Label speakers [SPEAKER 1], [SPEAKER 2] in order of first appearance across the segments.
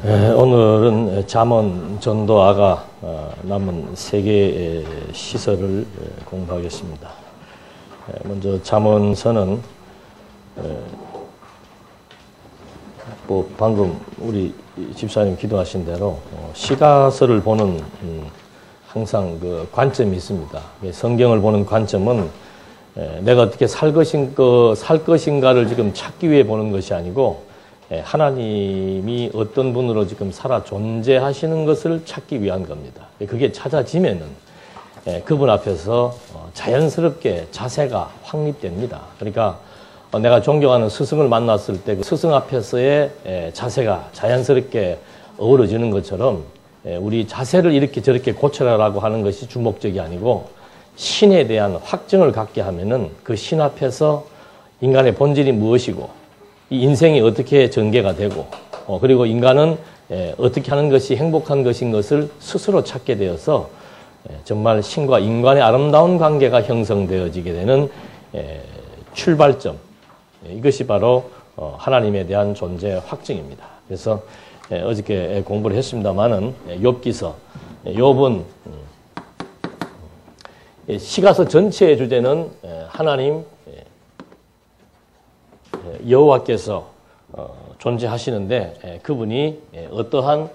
[SPEAKER 1] 오늘은 잠언 전도아가 남은 세 개의 시설을 공부하겠습니다. 먼저 잠언서는 방금 우리 집사님 기도하신 대로 시가서를 보는 항상 그 관점이 있습니다. 성경을 보는 관점은 내가 어떻게 살 것인가를 지금 찾기 위해 보는 것이 아니고 하나님이 어떤 분으로 지금 살아 존재하시는 것을 찾기 위한 겁니다. 그게 찾아지면은 그분 앞에서 자연스럽게 자세가 확립됩니다. 그러니까 내가 존경하는 스승을 만났을 때 그 스승 앞에서의 자세가 자연스럽게 어우러지는 것처럼 우리 자세를 이렇게 저렇게 고쳐라라고 하는 것이 주목적이 아니고 신에 대한 확증을 갖게 하면은 그 신 앞에서 인간의 본질이 무엇이고 이 인생이 어떻게 전개가 되고 그리고 인간은 어떻게 하는 것이 행복한 것인 것을 스스로 찾게 되어서 정말 신과 인간의 아름다운 관계가 형성되어지게 되는 출발점, 이것이 바로 하나님에 대한 존재 확증입니다. 그래서 어저께 공부를 했습니다마는 욥기서, 욥은 시가서 전체의 주제는 하나님 여호와께서 존재하시는데 그분이 어떠한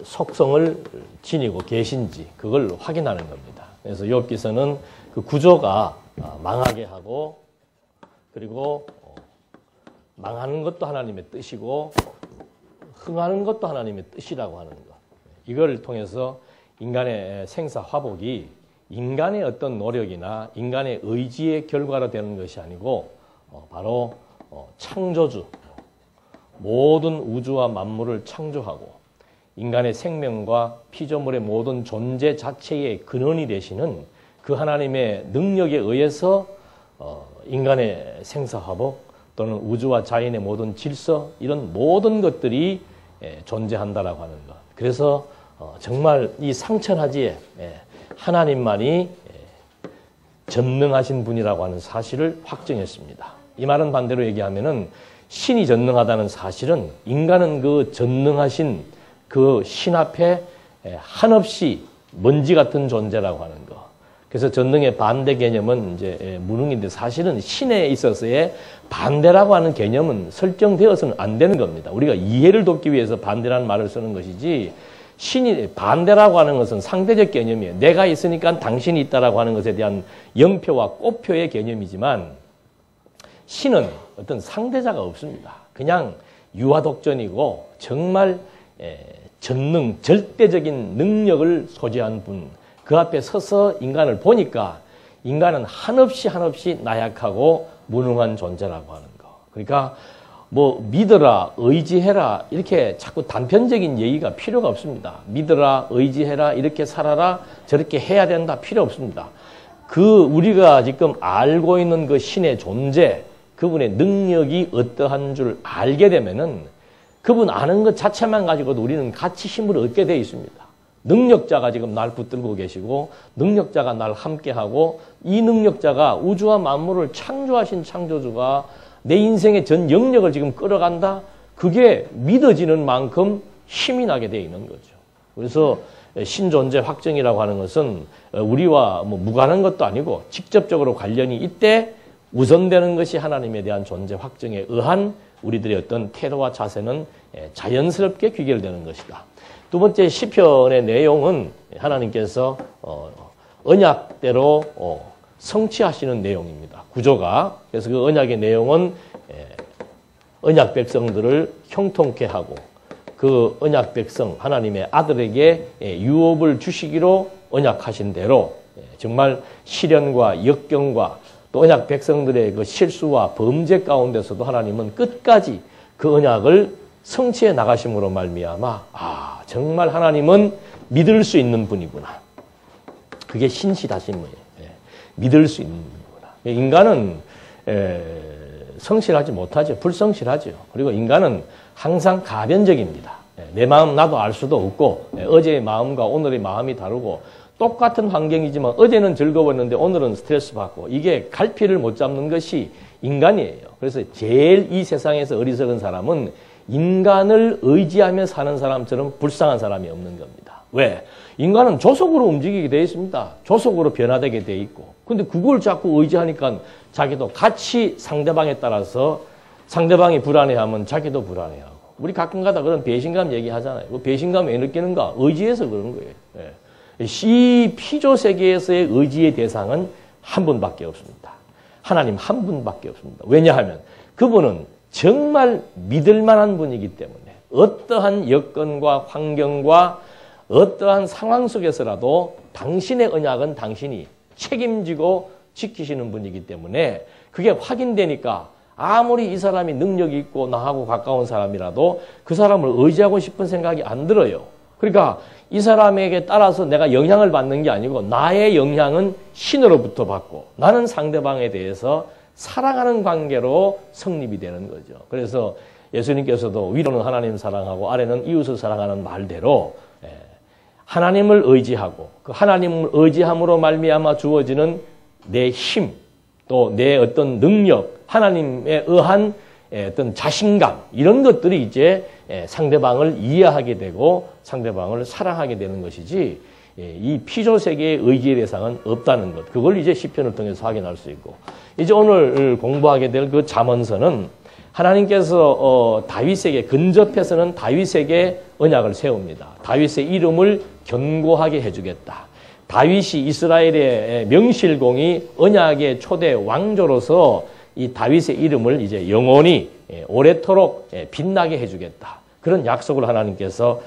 [SPEAKER 1] 속성을 지니고 계신지 그걸 확인하는 겁니다. 그래서 욥기서는 그 구조가 망하게 하고 그리고 망하는 것도 하나님의 뜻이고 흥하는 것도 하나님의 뜻이라고 하는 것. 이걸 통해서 인간의 생사화복이 인간의 어떤 노력이나 인간의 의지의 결과로 되는 것이 아니고 바로 창조주, 모든 우주와 만물을 창조하고 인간의 생명과 피조물의 모든 존재 자체의 근원이 되시는 그 하나님의 능력에 의해서 인간의 생사화복 또는 우주와 자연의 모든 질서 이런 모든 것들이 존재한다라고 하는 것. 그래서 정말 이 상천하지에 하나님만이 전능하신 분이라고 하는 사실을 확증했습니다. 이 말은 반대로 얘기하면은 신이 전능하다는 사실은 인간은 그 전능하신 그 신 앞에 한없이 먼지 같은 존재라고 하는 거. 그래서 전능의 반대 개념은 이제 무능인데 사실은 신에 있어서의 반대라고 하는 개념은 설정되어서는 안 되는 겁니다. 우리가 이해를 돕기 위해서 반대라는 말을 쓰는 것이지 신이 반대라고 하는 것은 상대적 개념이에요. 내가 있으니까 당신이 있다라고 하는 것에 대한 영표와 꽃표의 개념이지만 신은 어떤 상대자가 없습니다. 그냥 유아독존이고 정말 전능, 절대적인 능력을 소지한 분. 그 앞에 서서 인간을 보니까 인간은 한없이 나약하고 무능한 존재라고 하는 거. 그러니까 뭐 믿어라, 의지해라 이렇게 자꾸 단편적인 얘기가 필요가 없습니다. 믿어라, 의지해라, 이렇게 살아라, 저렇게 해야 된다 필요 없습니다. 그 우리가 지금 알고 있는 그 신의 존재, 그분의 능력이 어떠한 줄 알게 되면은 그분 아는 것 자체만 가지고도 우리는 같이 힘을 얻게 되어 있습니다. 능력자가 지금 날 붙들고 계시고 능력자가 날 함께하고 이 능력자가 우주와 만물을 창조하신 창조주가 내 인생의 전 영역을 지금 끌어간다? 그게 믿어지는 만큼 힘이 나게 되어 있는 거죠. 그래서 신존재 확증이라고 하는 것은 우리와 무관한 것도 아니고 직접적으로 관련이 있대 우선되는 것이 하나님에 대한 존재 확증에 의한 우리들의 어떤 태도와 자세는 자연스럽게 귀결되는 것이다. 두 번째 시편의 내용은 하나님께서 언약대로 성취하시는 내용입니다. 구조가. 그래서 그 언약의 내용은 언약 백성들을 형통케 하고 그 언약 백성 하나님의 아들에게 유업을 주시기로 언약하신 대로 정말 시련과 역경과 또 언약 백성들의 그 실수와 범죄 가운데서도 하나님은 끝까지 그 언약을 성취해 나가심으로 말미암아 정말 하나님은 믿을 수 있는 분이구나. 그게 신실하심이에요. 믿을 수 있는 분이구나. 인간은 성실하지 못하죠. 불성실하죠. 그리고 인간은 항상 가변적입니다. 내 마음 나도 알 수도 없고 어제의 마음과 오늘의 마음이 다르고 똑같은 환경이지만 어제는 즐거웠는데 오늘은 스트레스 받고 이게 갈피를 못 잡는 것이 인간이에요. 그래서 제일 이 세상에서 어리석은 사람은 인간을 의지하며 사는 사람처럼 불쌍한 사람이 없는 겁니다. 왜? 인간은 조속으로 움직이게 되어 있습니다. 조속으로 변화되게 되어 있고. 근데 그걸 자꾸 의지하니까 자기도 같이 상대방에 따라서 상대방이 불안해하면 자기도 불안해하고. 우리 가끔가다 그런 배신감 얘기하잖아요. 그 배신감 왜 느끼는가? 의지해서 그런 거예요. 예. 이 피조 세계에서의 의지의 대상은 한 분밖에 없습니다. 하나님 한 분밖에 없습니다. 왜냐하면 그분은 정말 믿을 만한 분이기 때문에 어떠한 여건과 환경과 어떠한 상황 속에서라도 당신의 언약은 당신이 책임지고 지키시는 분이기 때문에 그게 확인되니까 아무리 이 사람이 능력이 있고 나하고 가까운 사람이라도 그 사람을 의지하고 싶은 생각이 안 들어요. 그러니까 이 사람에게 따라서 내가 영향을 받는 게 아니고 나의 영향은 신으로부터 받고 나는 상대방에 대해서 사랑하는 관계로 성립이 되는 거죠. 그래서 예수님께서도 위로는 하나님 사랑하고 아래는 이웃을 사랑하는 말대로 하나님을 의지하고 그 하나님을 의지함으로 말미암아 주어지는 내 힘, 또 내 어떤 능력, 하나님에 의한 어떤 자신감 이런 것들이 이제 상대방을 이해하게 되고 상대방을 사랑하게 되는 것이지 이 피조 세계의 의지의 대상은 없다는 것. 그걸 이제 시편을 통해서 확인할 수 있고 이제 오늘 공부하게 될 그 잠언서는 하나님께서 다윗에게 근접해서는 다윗에게 언약을 세웁니다. 다윗의 이름을 견고하게 해주겠다. 다윗이 이스라엘의 명실공히 언약의 초대 왕조로서 이 다윗의 이름을 이제 영원히 오래도록 빛나게 해주겠다. 그런 약속을 하나님께서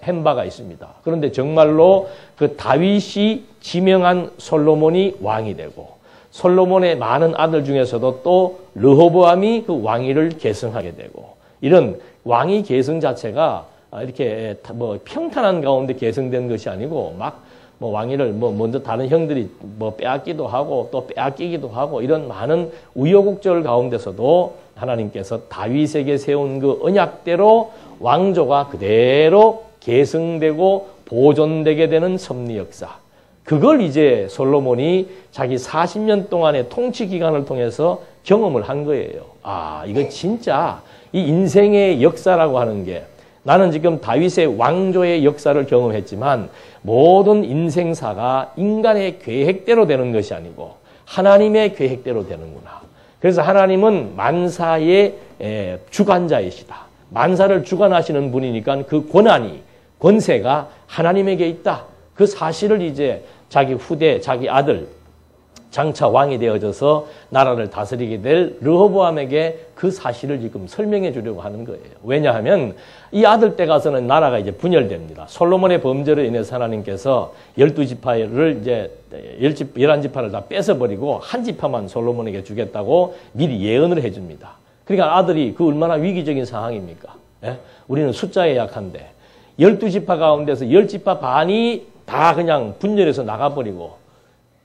[SPEAKER 1] 한 바가 있습니다. 그런데 정말로 그 다윗이 지명한 솔로몬이 왕이 되고 솔로몬의 많은 아들 중에서도 또 르호보암이 그 왕위를 계승하게 되고 이런 왕위 계승 자체가 이렇게 뭐 평탄한 가운데 계승된 것이 아니고 막 뭐 왕위를 뭐 먼저 다른 형들이 뭐 빼앗기도 하고 또 빼앗기기도 하고 이런 많은 우여곡절 가운데서도 하나님께서 다윗에게 세운 그 언약대로 왕조가 그대로 계승되고 보존되게 되는 섭리 역사. 그걸 이제 솔로몬이 자기 40년 동안의 통치 기간을 통해서 경험을 한 거예요. 아, 이거 진짜 이 인생의 역사라고 하는 게 나는 지금 다윗의 왕조의 역사를 경험했지만 모든 인생사가 인간의 계획대로 되는 것이 아니고 하나님의 계획대로 되는구나. 그래서 하나님은 만사의 주관자이시다. 만사를 주관하시는 분이니까 그 권한이, 권세가 하나님에게 있다. 그 사실을 이제 자기 후대, 자기 아들, 장차 왕이 되어져서 나라를 다스리게 될 르호보암에게 그 사실을 지금 설명해 주려고 하는 거예요. 왜냐하면 이 아들 때 가서는 나라가 이제 분열됩니다. 솔로몬의 범죄로 인해서 하나님께서 12지파를 이제 11지파를 다 뺏어버리고 한 지파만 솔로몬에게 주겠다고 미리 예언을 해줍니다. 그러니까 아들이 그 얼마나 위기적인 상황입니까? 예? 우리는 숫자에 약한데 12지파 가운데서 10지파 반이 다 그냥 분열해서 나가버리고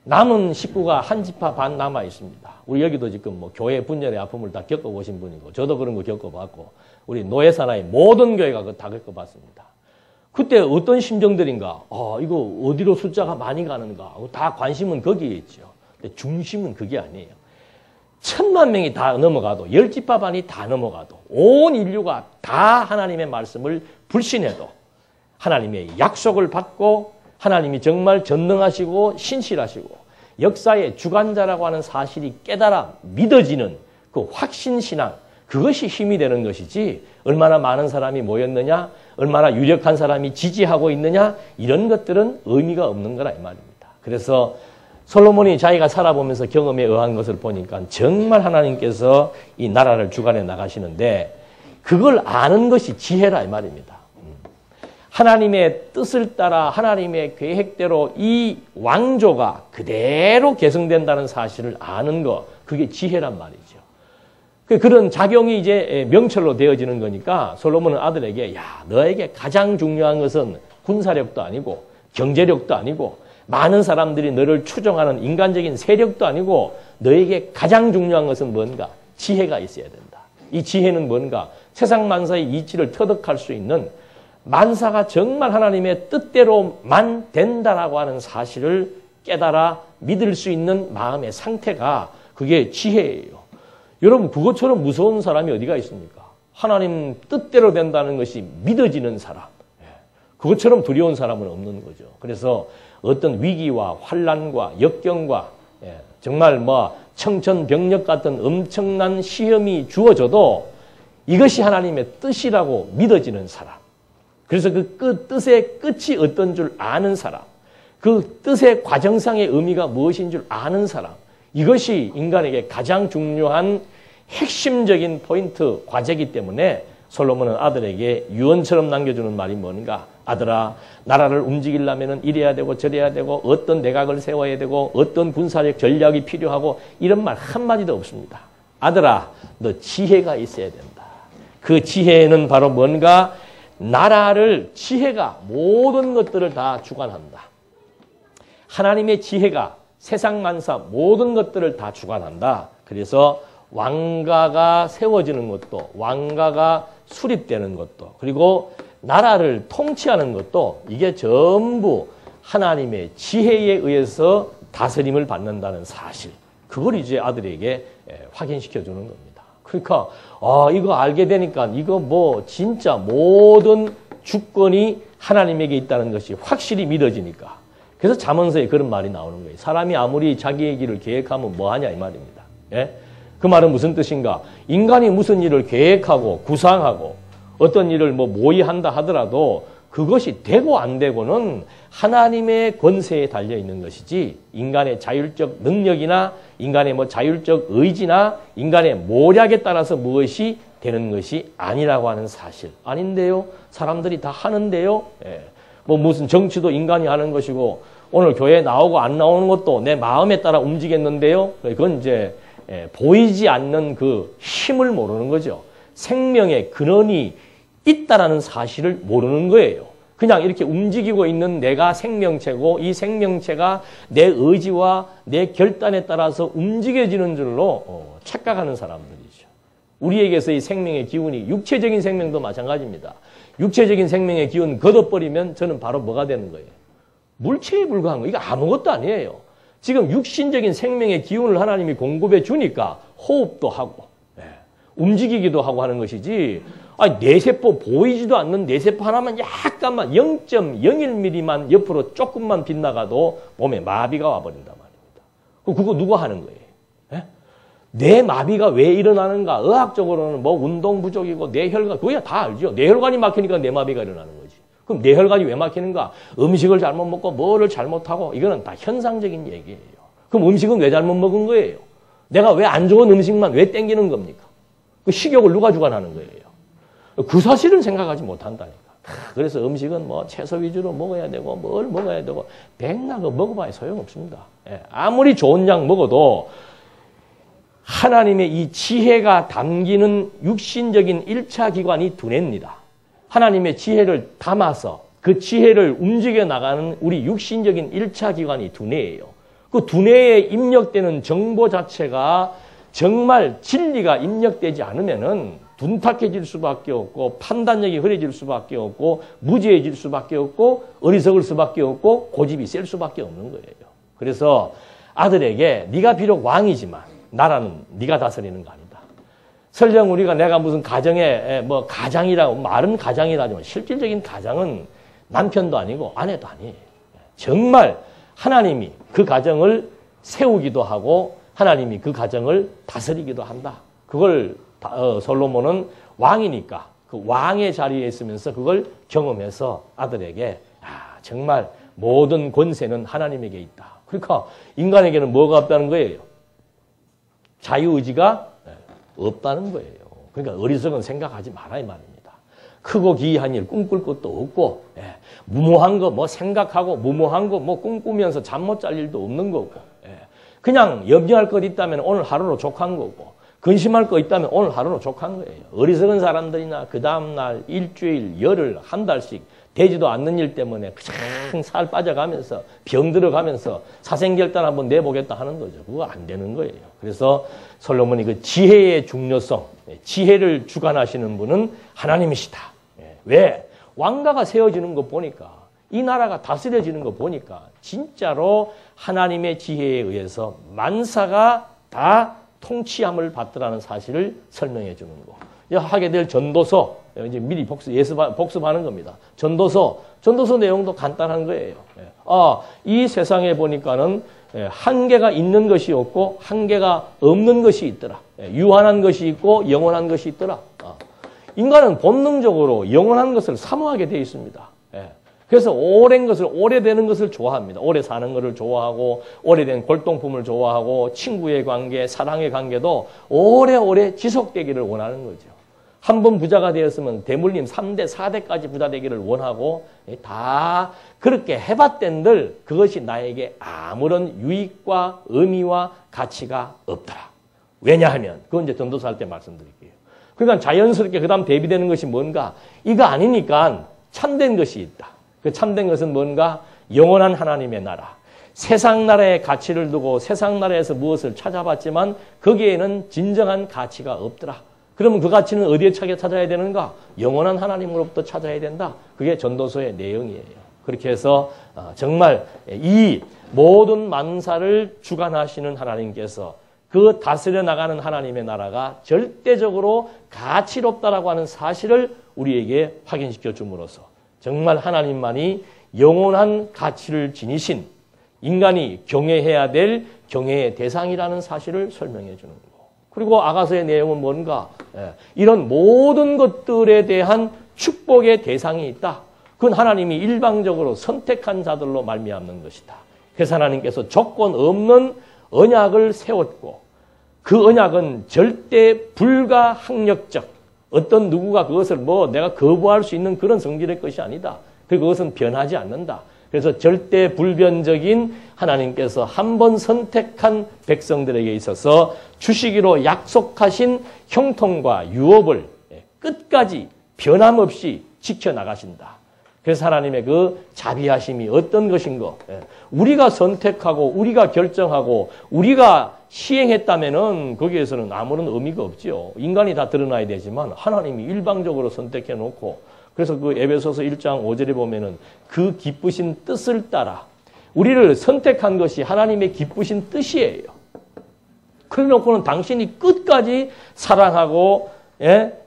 [SPEAKER 1] 남은 식구가 한 지파 반 남아 있습니다. 우리 여기도 지금 뭐 교회 분열의 아픔을 다 겪어보신 분이고 저도 그런 거 겪어봤고 우리 노예사나의 모든 교회가 그거 다 겪어봤습니다. 그때 어떤 심정들인가? 이거 어디로 숫자가 많이 가는가? 다 관심은 거기에 있죠. 근데 중심은 그게 아니에요. 1000만 명이 다 넘어가도 10지파 반이 다 넘어가도 온 인류가 다 하나님의 말씀을 불신해도 하나님의 약속을 받고 하나님이 정말 전능하시고 신실하시고 역사의 주관자라고 하는 사실이 깨달아 믿어지는 그 확신신앙, 그것이 힘이 되는 것이지 얼마나 많은 사람이 모였느냐, 얼마나 유력한 사람이 지지하고 있느냐 이런 것들은 의미가 없는 거라 이 말입니다. 그래서 솔로몬이 자기가 살아보면서 경험에 의한 것을 보니까 정말 하나님께서 이 나라를 주관해 나가시는데 그걸 아는 것이 지혜라 이 말입니다. 하나님의 뜻을 따라 하나님의 계획대로 이 왕조가 그대로 계승된다는 사실을 아는 것, 그게 지혜란 말이죠. 그런 작용이 이제 명철로 되어지는 거니까 솔로몬은 아들에게 너에게 가장 중요한 것은 군사력도 아니고 경제력도 아니고 많은 사람들이 너를 추종하는 인간적인 세력도 아니고 너에게 가장 중요한 것은 뭔가? 지혜가 있어야 된다. 이 지혜는 뭔가? 세상 만사의 이치를 터득할 수 있는 만사가 정말 하나님의 뜻대로만 된다라고 하는 사실을 깨달아 믿을 수 있는 마음의 상태가 그게 지혜예요. 여러분 그것처럼 무서운 사람이 어디가 있습니까? 하나님 뜻대로 된다는 것이 믿어지는 사람. 그것처럼 두려운 사람은 없는 거죠. 그래서 어떤 위기와 환난과 역경과 정말 뭐 청천벽력 같은 엄청난 시험이 주어져도 이것이 하나님의 뜻이라고 믿어지는 사람. 그래서 그 뜻의 끝이 어떤 줄 아는 사람. 그 뜻의 과정상의 의미가 무엇인 줄 아는 사람. 이것이 인간에게 가장 중요한 핵심적인 포인트, 과제이기 때문에 솔로몬은 아들에게 유언처럼 남겨주는 말이 뭔가? 아들아, 나라를 움직이려면 이래야 되고 저래야 되고 어떤 내각을 세워야 되고 어떤 군사력 전략이 필요하고 이런 말 한마디도 없습니다. 아들아, 너 지혜가 있어야 된다. 그 지혜는 바로 뭔가? 나라를 지혜가 모든 것들을 다 주관한다. 하나님의 지혜가 세상 만사 모든 것들을 다 주관한다. 그래서 왕가가 세워지는 것도 왕가가 수립되는 것도 그리고 나라를 통치하는 것도 이게 전부 하나님의 지혜에 의해서 다스림을 받는다는 사실. 그걸 이제 아들에게 확인시켜 주는 겁니다. 그러니까 이거 알게 되니까 이거 뭐 진짜 모든 주권이 하나님에게 있다는 것이 확실히 믿어지니까. 그래서 잠언서에 그런 말이 나오는 거예요. 사람이 아무리 자기의 길을 계획하면 뭐하냐 이 말입니다. 예? 그 말은 무슨 뜻인가? 인간이 무슨 일을 계획하고 구상하고 어떤 일을 뭐 모의한다 하더라도 그것이 되고 안 되고는 하나님의 권세에 달려 있는 것이지 인간의 자율적 능력이나 인간의 뭐 자율적 의지나 인간의 모략에 따라서 무엇이 되는 것이 아니라고 하는 사실. 아닌데요? 사람들이 다 하는데요? 예. 뭐 무슨 정치도 인간이 하는 것이고 오늘 교회에 나오고 안 나오는 것도 내 마음에 따라 움직였는데요? 그건 이제 보이지 않는 그 힘을 모르는 거죠. 생명의 근원이 있다라는 사실을 모르는 거예요. 그냥 이렇게 움직이고 있는 내가 생명체고 이 생명체가 내 의지와 내 결단에 따라서 움직여지는 줄로 착각하는 사람들이죠. 우리에게서의 생명의 기운이 육체적인 생명도 마찬가지입니다. 육체적인 생명의 기운 걷어버리면 저는 바로 뭐가 되는 거예요? 물체에 불과한 거. 이거 아무것도 아니에요. 지금 육신적인 생명의 기운을 하나님이 공급해 주니까 호흡도 하고 움직이기도 하고 하는 것이지 뇌세포 보이지도 않는 뇌세포 하나만 약간만 0.01mm만 옆으로 조금만 빗나가도 몸에 마비가 와버린단 말입니다. 그거 누가 하는 거예요? 뇌 마비가 왜 일어나는가? 의학적으로는 뭐 운동 부족이고 뇌혈관, 그거야 다 알죠. 뇌혈관이 막히니까 뇌마비가 일어나는 거지. 그럼 뇌혈관이 왜 막히는가? 음식을 잘못 먹고 뭐를 잘못하고 이거는 다 현상적인 얘기예요. 그럼 음식은 왜 잘못 먹은 거예요? 내가 왜 안 좋은 음식만 왜 땡기는 겁니까? 그 식욕을 누가 주관하는 거예요? 그 사실은 생각하지 못한다니까. 그래서 음식은 뭐 채소 위주로 먹어야 되고 뭘 먹어야 되고 백날 먹어봐야 소용없습니다. 아무리 좋은 약 먹어도 하나님의 이 지혜가 담기는 육신적인 1차 기관이 두뇌입니다. 하나님의 지혜를 담아서 그 지혜를 움직여 나가는 우리 육신적인 1차 기관이 두뇌예요. 그 두뇌에 입력되는 정보 자체가 정말 진리가 입력되지 않으면은 둔탁해질 수밖에 없고 판단력이 흐려질 수밖에 없고 무지해질 수밖에 없고 어리석을 수밖에 없고 고집이 셀 수밖에 없는 거예요. 그래서 아들에게 네가 비록 왕이지만 나라는 네가 다스리는 거 아니다. 설령 우리가 내가 무슨 가정에 뭐 가장이라고 말은 가장이라지만 실질적인 가장은 남편도 아니고 아내도 아니에요. 정말 하나님이 그 가정을 세우기도 하고 하나님이 그 가정을 다스리기도 한다. 그걸 솔로몬은 왕이니까 그 왕의 자리에 있으면서 그걸 경험해서 아들에게 정말 모든 권세는 하나님에게 있다. 그러니까 인간에게는 뭐가 없다는 거예요? 자유의지가 없다는 거예요. 그러니까 어리석은 생각하지 마라 이 말입니다. 크고 기이한 일 꿈꿀 것도 없고 무모한 거 뭐 생각하고 무모한 거 뭐 꿈꾸면서 잠 못 잘 일도 없는 거고 그냥 염려할 것 있다면 오늘 하루로 족한 거고 근심할 거 있다면 오늘 하루로 족한 거예요. 어리석은 사람들이나 그 다음날 일주일, 열흘, 한 달씩 되지도 않는 일 때문에 그냥 살 빠져가면서 병 들어가면서 사생결단 한번 내보겠다 하는 거죠. 그거 안 되는 거예요. 그래서 솔로몬이 그 지혜의 중요성, 지혜를 주관하시는 분은 하나님이시다. 왜? 왕가가 세워지는 거 보니까 이 나라가 다스려지는 거 보니까 진짜로 하나님의 지혜에 의해서 만사가 다 통치함을 받더라는 사실을 설명해 주는 거. 하게 될 전도서, 이제 미리 복습하는 겁니다. 전도서 내용도 간단한 거예요. 이 세상에 보니까는 한계가 있는 것이 없고 한계가 없는 것이 있더라. 유한한 것이 있고 영원한 것이 있더라. 인간은 본능적으로 영원한 것을 사모하게 되어 있습니다. 그래서 오래되는 것을 좋아합니다. 오래 사는 것을 좋아하고, 오래된 골동품을 좋아하고, 친구의 관계, 사랑의 관계도 오래오래 지속되기를 원하는 거죠. 한 번 부자가 되었으면 대물림 3대, 4대까지 부자 되기를 원하고, 다 그렇게 해봤댄들 그것이 나에게 아무런 유익과 의미와 가치가 없더라. 왜냐하면, 그건 이제 전도사 할 때 말씀드릴게요. 그러니까 자연스럽게 그 다음 대비되는 것이 뭔가? 이거 아니니까 참된 것이 있다. 그 참된 것은 뭔가? 영원한 하나님의 나라. 세상 나라의 가치를 두고 세상 나라에서 무엇을 찾아봤지만 거기에는 진정한 가치가 없더라. 그러면 그 가치는 어디에 찾아야 되는가? 영원한 하나님으로부터 찾아야 된다. 그게 전도서의 내용이에요. 그렇게 해서 정말 이 모든 만사를 주관하시는 하나님께서 그 다스려 나가는 하나님의 나라가 절대적으로 가치롭다라고 하는 사실을 우리에게 확인시켜 줌으로써 정말 하나님만이 영원한 가치를 지니신 인간이 경외해야 될 경외의 대상이라는 사실을 설명해 주는 거고. 그리고 아가서의 내용은 뭔가? 이런 모든 것들에 대한 축복의 대상이 있다. 그건 하나님이 일방적으로 선택한 자들로 말미암는 것이다. 그래서 하나님께서 조건 없는 언약을 세웠고 그 언약은 절대 불가항력적, 어떤 누구가 그것을 내가 거부할 수 있는 그런 성질의 것이 아니다. 그것은 변하지 않는다. 그래서 절대 불변적인 하나님께서 한 번 선택한 백성들에게 있어서 주시기로 약속하신 형통과 유업을 끝까지 변함없이 지켜나가신다. 그래서 하나님의 그 자비하심이 어떤 것인가? 우리가 선택하고 우리가 결정하고 우리가 시행했다면은 거기에서는 아무런 의미가 없지요. 인간이 다 드러나야 되지만 하나님이 일방적으로 선택해 놓고 그래서 그 에베소서 1장 5절에 보면은 그 기쁘신 뜻을 따라 우리를 선택한 것이 하나님의 기쁘신 뜻이에요. 그래 놓고는 당신이 끝까지 사랑하고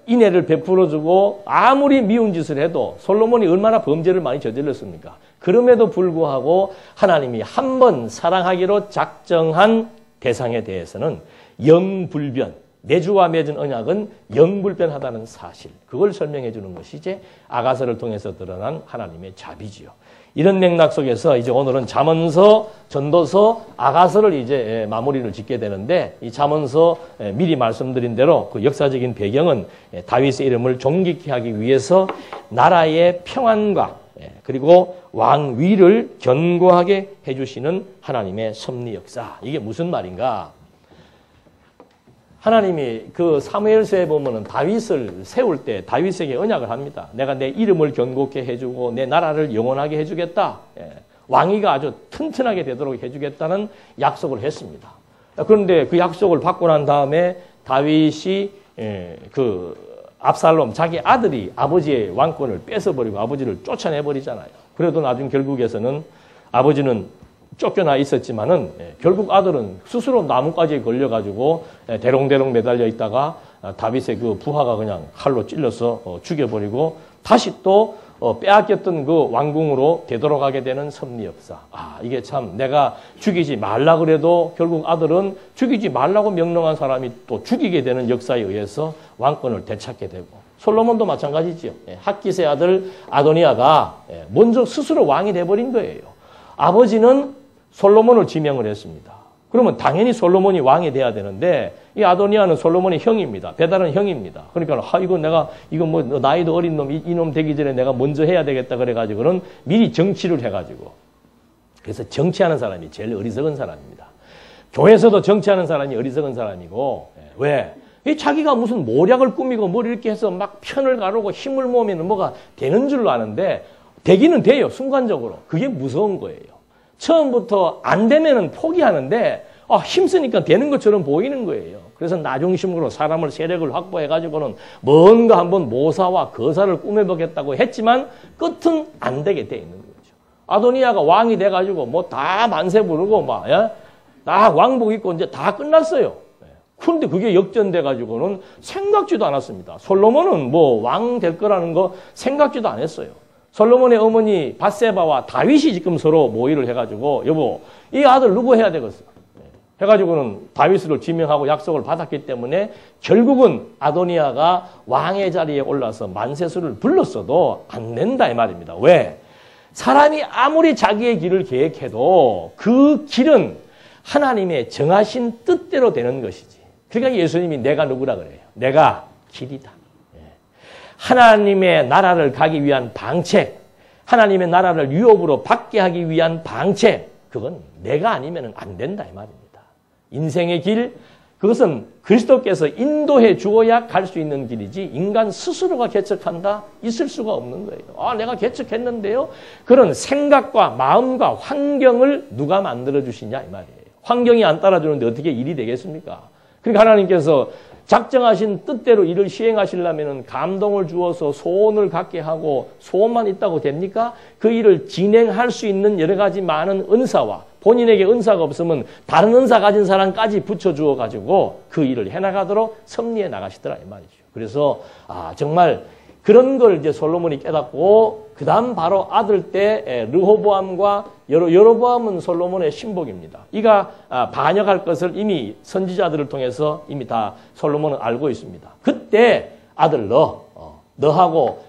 [SPEAKER 1] 인애를 베풀어주고 아무리 미운 짓을 해도 솔로몬이 얼마나 범죄를 많이 저질렀습니까? 그럼에도 불구하고 하나님이 한 번 사랑하기로 작정한 대상에 대해서는 영불변, 내주와 맺은 언약은 영불변하다는 사실, 그걸 설명해 주는 것이 이제 아가서를 통해서 드러난 하나님의 자비지요. 이런 맥락 속에서 이제 오늘은 잠언서, 전도서, 아가서를 이제 마무리를 짓게 되는데 이 잠언서 미리 말씀드린 대로 그 역사적인 배경은 다윗의 이름을 존귀케 하기 위해서 나라의 평안과 그리고 왕위를 견고하게 해주시는 하나님의 섭리 역사. 이게 무슨 말인가? 하나님이 그 사무엘서에 보면은 다윗을 세울 때 다윗에게 언약을 합니다. 내가 내 이름을 견고케 해주고 내 나라를 영원하게 해주겠다. 왕위가 아주 튼튼하게 되도록 해주겠다는 약속을 했습니다. 그런데 그 약속을 받고 난 다음에 다윗이 그 압살롬 자기 아들이 아버지의 왕권을 뺏어버리고 아버지를 쫓아내버리잖아요. 그래도 나중 결국에서는 아버지는 쫓겨나 있었지만은 결국 아들은 스스로 나뭇가지에 걸려가지고 대롱대롱 매달려 있다가 다윗의 그 부하가 그냥 칼로 찔러서 죽여버리고 다시 또 빼앗겼던 그 왕궁으로 되돌아가게 되는 섭리 역사. 이게 참 내가 죽이지 말라 그래도 결국 아들은 죽이지 말라고 명령한 사람이 또 죽이게 되는 역사에 의해서 왕권을 되찾게 되고 솔로몬도 마찬가지죠. 핫깃의 아들 아도니아가 먼저 스스로 왕이 돼버린 거예요. 아버지는 솔로몬을 지명을 했습니다. 그러면 당연히 솔로몬이 왕이 돼야 되는데 이 아도니아는 솔로몬의 형입니다. 배다른 형입니다. 그러니까 이거 뭐 나이도 어린 놈 이놈 되기 전에 내가 먼저 해야 되겠다 그래가지고는 미리 정치를 해가지고 그래서 정치하는 사람이 제일 어리석은 사람입니다. 교회에서도 정치하는 사람이 어리석은 사람이고 왜? 자기가 무슨 모략을 꾸미고 뭘 이렇게 해서 막 편을 가르고 힘을 모으면 뭐가 되는 줄로 아는데 되기는 돼요. 순간적으로. 그게 무서운 거예요. 처음부터 안 되면은 포기하는데 힘쓰니까 되는 것처럼 보이는 거예요. 그래서 나중심으로 사람을 세력을 확보해가지고는 뭔가 한번 모사와 거사를 꾸며보겠다고 했지만 끝은 안 되게 돼 있는 거죠. 아도니아가 왕이 돼가지고 뭐 다 만세 부르고 다 왕복 입고 이제 다 끝났어요. 그런데 그게 역전돼 가지고는 생각지도 않았습니다. 솔로몬은 뭐 왕 될 거라는 거 생각지도 안 했어요. 솔로몬의 어머니 밧세바와 다윗이 지금 서로 모의를 해가지고 여보 이 아들 누구 해야 되겠어? 해가지고는 다윗을 지명하고 약속을 받았기 때문에 결국은 아도니아가 왕의 자리에 올라서 만세수를 불렀어도 안 된다 이 말입니다. 왜? 사람이 아무리 자기의 길을 계획해도 그 길은 하나님의 정하신 뜻대로 되는 것이지. 그러니까 예수님이 내가 누구라 그래요? 내가 길이다. 하나님의 나라를 가기 위한 방책, 하나님의 나라를 유업으로 받게 하기 위한 방책, 그건 내가 아니면 안 된다 이 말입니다. 인생의 길, 그것은 그리스도께서 인도해 주어야 갈 수 있는 길이지 인간 스스로가 개척한다? 있을 수가 없는 거예요. 아, 내가 개척했는데요? 그런 생각과 마음과 환경을 누가 만들어주시냐 이 말이에요. 환경이 안 따라주는데 어떻게 일이 되겠습니까? 그러니까 하나님께서 작정하신 뜻대로 일을 시행하시려면 감동을 주어서 소원을 갖게 하고 소원만 있다고 됩니까? 그 일을 진행할 수 있는 여러 가지 많은 은사와 본인에게 은사가 없으면 다른 은사 가진 사람까지 붙여주어 가지고 그 일을 해나가도록 섭리해 나가시더라 이 말이죠. 그래서 정말 그런 걸 이제 솔로몬이 깨닫고 그 다음 바로 아들 때 르호보암과 여로보암은 솔로몬의 신복입니다. 이가 반역할 것을 이미 선지자들을 통해서 이미 다 솔로몬은 알고 있습니다. 그때 아들 너하고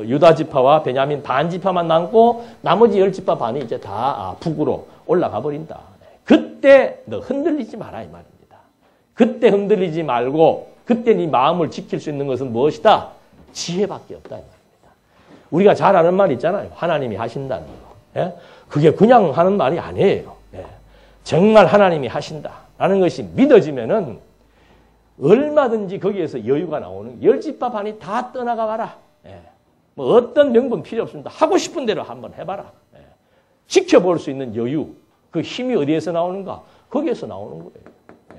[SPEAKER 1] 유다 지파와 베냐민 반 지파만 남고 나머지 10지파 반이 이제 다 북으로 올라가 버린다. 그때 너 흔들리지 마라 이 말입니다. 그때 흔들리지 말고 그때 네 마음을 지킬 수 있는 것은 무엇이다? 지혜밖에 없다 이 말입니다. 우리가 잘 아는 말 있잖아요. 하나님이 하신다는 거. 예? 그게 그냥 하는 말이 아니에요. 예. 정말 하나님이 하신다라는 것이 믿어지면은 얼마든지 거기에서 여유가 나오는 10지파 반이 다 떠나가 봐라. 예. 뭐 어떤 명분 필요 없습니다. 하고 싶은 대로 한번 해봐라. 예. 지켜볼 수 있는 여유, 그 힘이 어디에서 나오는가? 거기에서 나오는 거예요. 예.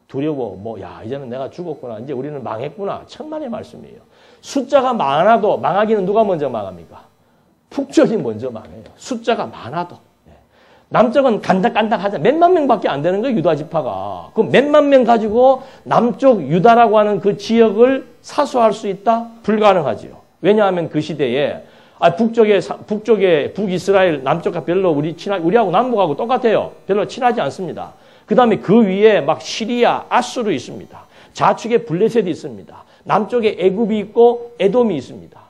[SPEAKER 1] 두려워, 이제는 내가 죽었구나. 이제 우리는 망했구나. 천만의 말씀이에요. 숫자가 많아도 망하기는 누가 먼저 망합니까? 북쪽이 먼저 망해요. 숫자가 많아도. 남쪽은 간닥간닥하자. 몇만 명밖에 안 되는 거예요, 유다 지파가. 그 몇만 명 가지고 남쪽 유다라고 하는 그 지역을 사수할 수 있다? 불가능하지요. 왜냐하면 그 시대에 북쪽에 북이스라엘 남쪽과 별로 우리하고 남북하고 똑같아요. 별로 친하지 않습니다. 그 다음에 그 위에 막 시리아, 아수르 있습니다. 좌측에 블레셋이 있습니다. 남쪽에 애굽이 있고 에돔이 있습니다.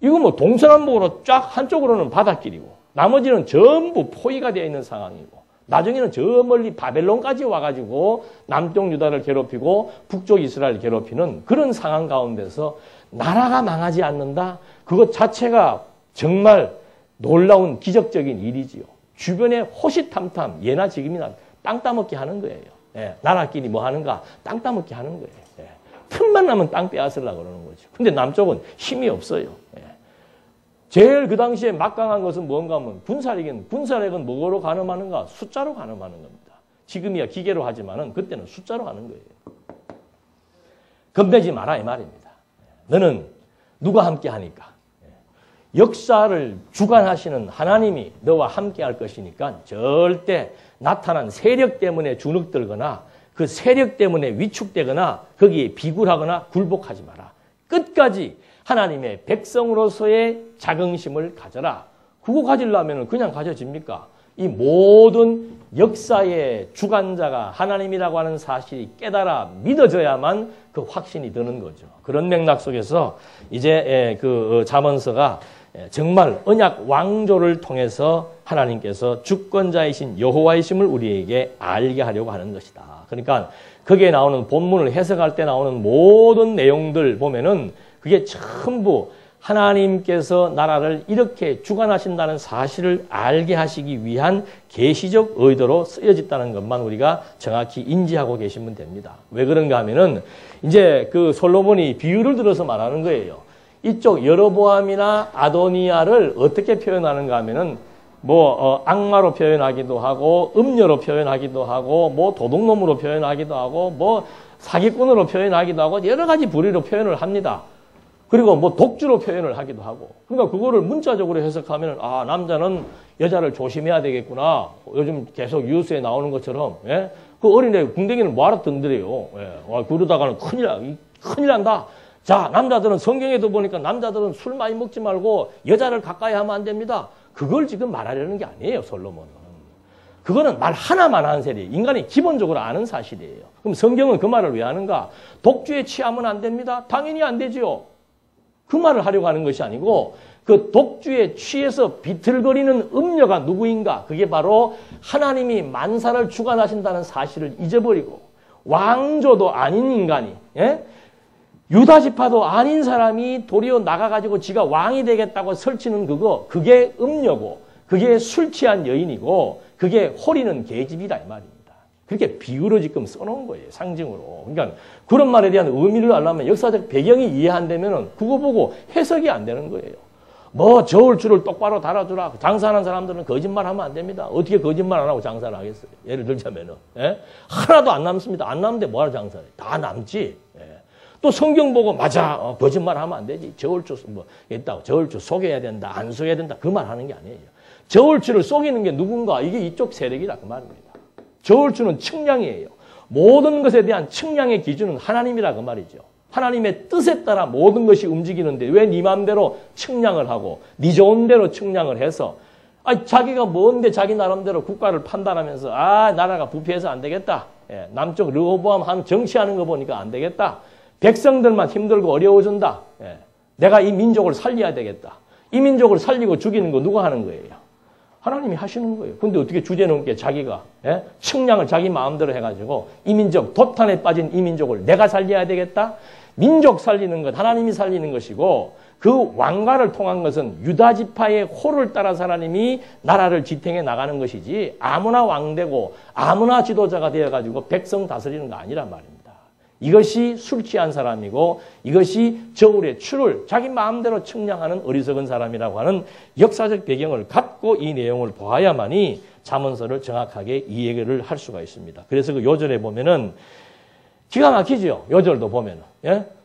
[SPEAKER 1] 이거 뭐 동서남북으로 쫙 한쪽으로는 바닷길이고 나머지는 전부 포위가 되어 있는 상황이고 나중에는 저 멀리 바벨론까지 와가지고 남쪽 유다를 괴롭히고 북쪽 이스라엘을 괴롭히는 그런 상황 가운데서 나라가 망하지 않는다? 그것 자체가 정말 놀라운 기적적인 일이지요. 주변에 호시탐탐 예나 지금이나 땅 따먹기 하는 거예요. 예, 나라끼리 뭐 하는가? 땅 따먹기 하는 거예요. 예, 틈만 나면 땅 빼앗으려고 그러는 거죠. 근데 남쪽은 힘이 없어요. 예. 제일 그 당시에 막강한 것은 뭔가 하면 군사력은 뭐로 가늠하는가? 숫자로 가늠하는 겁니다. 지금이야 기계로 하지만은 그때는 숫자로 하는 거예요. 겁내지 마라 이 말입니다. 너는 누가 함께 하니까? 역사를 주관하시는 하나님이 너와 함께 할 것이니까 절대 나타난 세력 때문에 주눅들거나 그 세력 때문에 위축되거나 거기에 비굴하거나 굴복하지 마라. 끝까지 하나님의 백성으로서의 자긍심을 가져라. 그거 가지려면 그냥 가져집니까? 이 모든 역사의 주관자가 하나님이라고 하는 사실이 깨달아 믿어져야만 그 확신이 드는 거죠. 그런 맥락 속에서 이제 그 잠언서가 정말 언약 왕조를 통해서 하나님께서 주권자이신 여호와이심을 우리에게 알게 하려고 하는 것이다. 그러니까 거기에 나오는 본문을 해석할 때 나오는 모든 내용들 보면은 그게 전부 하나님께서 나라를 이렇게 주관하신다는 사실을 알게 하시기 위한 계시적 의도로 쓰여졌다는 것만 우리가 정확히 인지하고 계시면 됩니다. 왜 그런가 하면은 이제 그 솔로몬이 비유를 들어서 말하는 거예요. 이쪽 여로보암이나 아도니아를 어떻게 표현하는가 하면은 악마로 표현하기도 하고 음녀로 표현하기도 하고 도둑놈으로 표현하기도 하고 사기꾼으로 표현하기도 하고 여러 가지 부류로 표현을 합니다. 그리고 독주로 표현을 하기도 하고. 그러니까 그거를 문자적으로 해석하면 남자는 여자를 조심해야 되겠구나. 요즘 계속 뉴스에 나오는 것처럼. 예? 그 어린애 궁뎅이를 뭐하러 던드려요. 예. 그러다가는 큰일 난다. 자, 남자들은 성경에도 보니까 남자들은 술 많이 먹지 말고 여자를 가까이 하면 안 됩니다. 그걸 지금 말하려는 게 아니에요, 솔로몬은. 그거는 말 하나만 하는 셈이에요. 인간이 기본적으로 아는 사실이에요. 그럼 성경은 그 말을 왜 하는가? 독주에 취하면 안 됩니다. 당연히 안 되죠. 그 말을 하려고 하는 것이 아니고 그 독주에 취해서 비틀거리는 음녀가 누구인가? 그게 바로 하나님이 만사를 주관하신다는 사실을 잊어버리고 왕조도 아닌 인간이, 예? 유다지파도 아닌 사람이 도리어 나가가지고 지가 왕이 되겠다고 설치는 그게 음녀고, 그게 술 취한 여인이고, 그게 호리는 계집이다 이 말입니다. 그렇게 비유로 지금 써놓은 거예요, 상징으로. 그러니까 그런 말에 대한 의미를 알려면 역사적 배경이 이해 안 되면은 그거 보고 해석이 안 되는 거예요. 뭐 저울줄을 똑바로 달아주라. 장사하는 사람들은 거짓말하면 안 됩니다. 어떻게 거짓말 안 하고 장사를 하겠어요? 예를 들자면은, 예? 하나도 안 남습니다. 안 남는데 뭐하러 장사를 해? 다 남지. 예. 또 성경 보고 맞아, 거짓말하면 안 되지. 저울줄 뭐 있다고 저울줄 속여야 된다, 안 속여야 된다 그 말 하는 게 아니에요. 저울줄을 속이는 게 누군가? 이게 이쪽 세력이라 그 말입니다. 저울줄은 측량이에요. 모든 것에 대한 측량의 기준은 하나님이라 그 말이죠. 하나님의 뜻에 따라 모든 것이 움직이는데 왜 네 마음대로 측량을 하고 네 좋은 대로 측량을 해서 자기가 뭔데 자기 나름대로 국가를 판단하면서 나라가 부패해서 안 되겠다. 예, 남쪽 르호보암 정치하는 거 보니까 안 되겠다. 백성들만 힘들고 어려워진다. 예, 내가 이 민족을 살려야 되겠다. 이 민족을 살리고 죽이는 거 누가 하는 거예요? 하나님이 하시는 거예요. 근데 어떻게 주제넘게 자기가 측량을 자기 마음대로 해가지고 이 민족, 도탄에 빠진 이 민족을 내가 살려야 되겠다? 민족 살리는 것, 하나님이 살리는 것이고 그 왕가를 통한 것은 유다지파의 호를 따라서 하나님이 나라를 지탱해 나가는 것이지 아무나 왕되고 아무나 지도자가 되어가지고 백성 다스리는 거 아니란 말입니다. 이것이 술 취한 사람이고 이것이 저울의 추를 자기 마음대로 측량하는 어리석은 사람이라고 하는 역사적 배경을 갖고 이 내용을 보아야만이 잠언서를 정확하게 이해를 할 수가 있습니다. 그래서 그 요절에 보면은 기가 막히죠. 요절도 보면은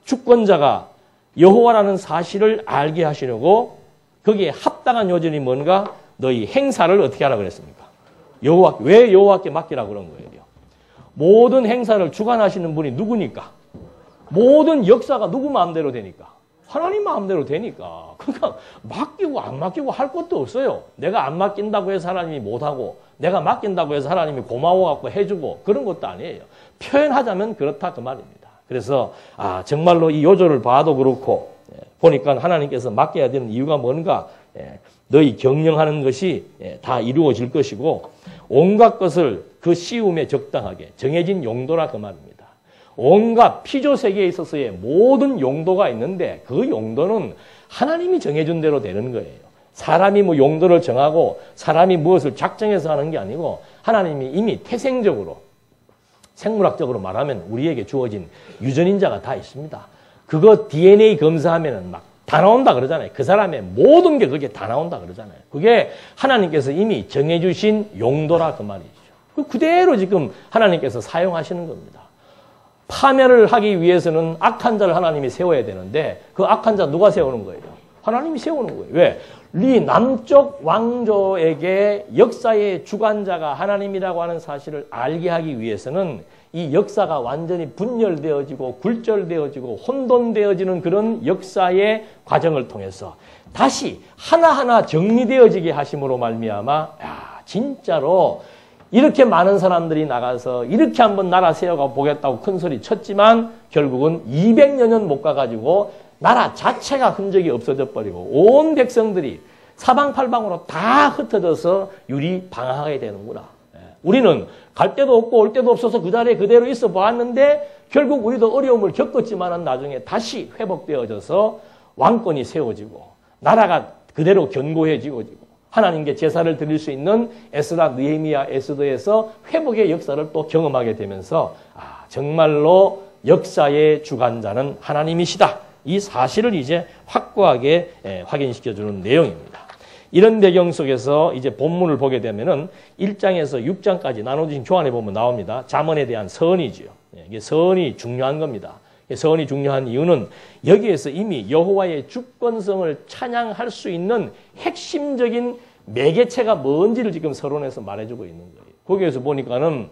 [SPEAKER 1] 주권자가 여호와라는 사실을 알게 하시려고 거기에 합당한 요절이 뭔가? 너희 행사를 어떻게 하라 그랬습니까? 왜 여호와께 맡기라고 그런 거예요? 모든 행사를 주관하시는 분이 누구니까? 모든 역사가 누구 마음대로 되니까? 하나님 마음대로 되니까. 그러니까 맡기고 안 맡기고 할 것도 없어요. 내가 안 맡긴다고 해서 하나님이 못하고 내가 맡긴다고 해서 하나님이 고마워갖고 해주고 그런 것도 아니에요. 표현하자면 그렇다 그 말입니다. 그래서 정말로 이 요절을 봐도 그렇고 보니까 하나님께서 맡겨야 되는 이유가 뭔가? 너희 경영하는 것이 다 이루어질 것이고 온갖 것을 그 시움에 적당하게 정해진 용도라 그 말입니다. 온갖 피조세계에 있어서의 모든 용도가 있는데 그 용도는 하나님이 정해준 대로 되는 거예요. 사람이 뭐 용도를 정하고 사람이 무엇을 작정해서 하는 게 아니고 하나님이 이미 태생적으로 생물학적으로 말하면 우리에게 주어진 유전인자가 다 있습니다. 그거 DNA 검사하면은 막 다 나온다 그러잖아요. 그 사람의 모든 게 그게 다 나온다 그러잖아요. 그게 하나님께서 이미 정해주신 용도라 그 말이죠. 그대로 지금 하나님께서 사용하시는 겁니다. 파멸을 하기 위해서는 악한 자를 하나님이 세워야 되는데 그 악한 자 누가 세우는 거예요? 하나님이 세우는 거예요. 왜? 이 남쪽 왕조에게 역사의 주관자가 하나님이라고 하는 사실을 알게 하기 위해서는 이 역사가 완전히 분열되어지고 굴절되어지고 혼돈되어지는 그런 역사의 과정을 통해서 다시 하나하나 정리되어지게 하심으로 말미암아 진짜로 이렇게 많은 사람들이 나가서 이렇게 한번 나라 세워가 보겠다고 큰 소리 쳤지만 결국은 200여 년 못 가가지고 나라 자체가 흔적이 없어져 버리고 온 백성들이 사방팔방으로 다 흩어져서 유리방황하게 되는구나. 우리는 갈 데도 없고 올 데도 없어서 그 자리에 그대로 있어 보았는데 결국 우리도 어려움을 겪었지만 나중에 다시 회복되어져서 왕권이 세워지고 나라가 그대로 견고해지고 하나님께 제사를 드릴 수 있는 에스라, 느헤미야, 에스더에서 회복의 역사를 또 경험하게 되면서 정말로 역사의 주관자는 하나님이시다. 이 사실을 이제 확고하게 확인시켜주는 내용입니다. 이런 배경 속에서 이제 본문을 보게 되면은 1장에서 6장까지 나눠진 교환해 보면 나옵니다. 잠언에 대한 선이지요. 이게 선이 중요한 겁니다. 선이 중요한 이유는 여기에서 이미 여호와의 주권성을 찬양할 수 있는 핵심적인 매개체가 뭔지를 지금 서론에서 말해주고 있는 거예요. 거기에서 보니까는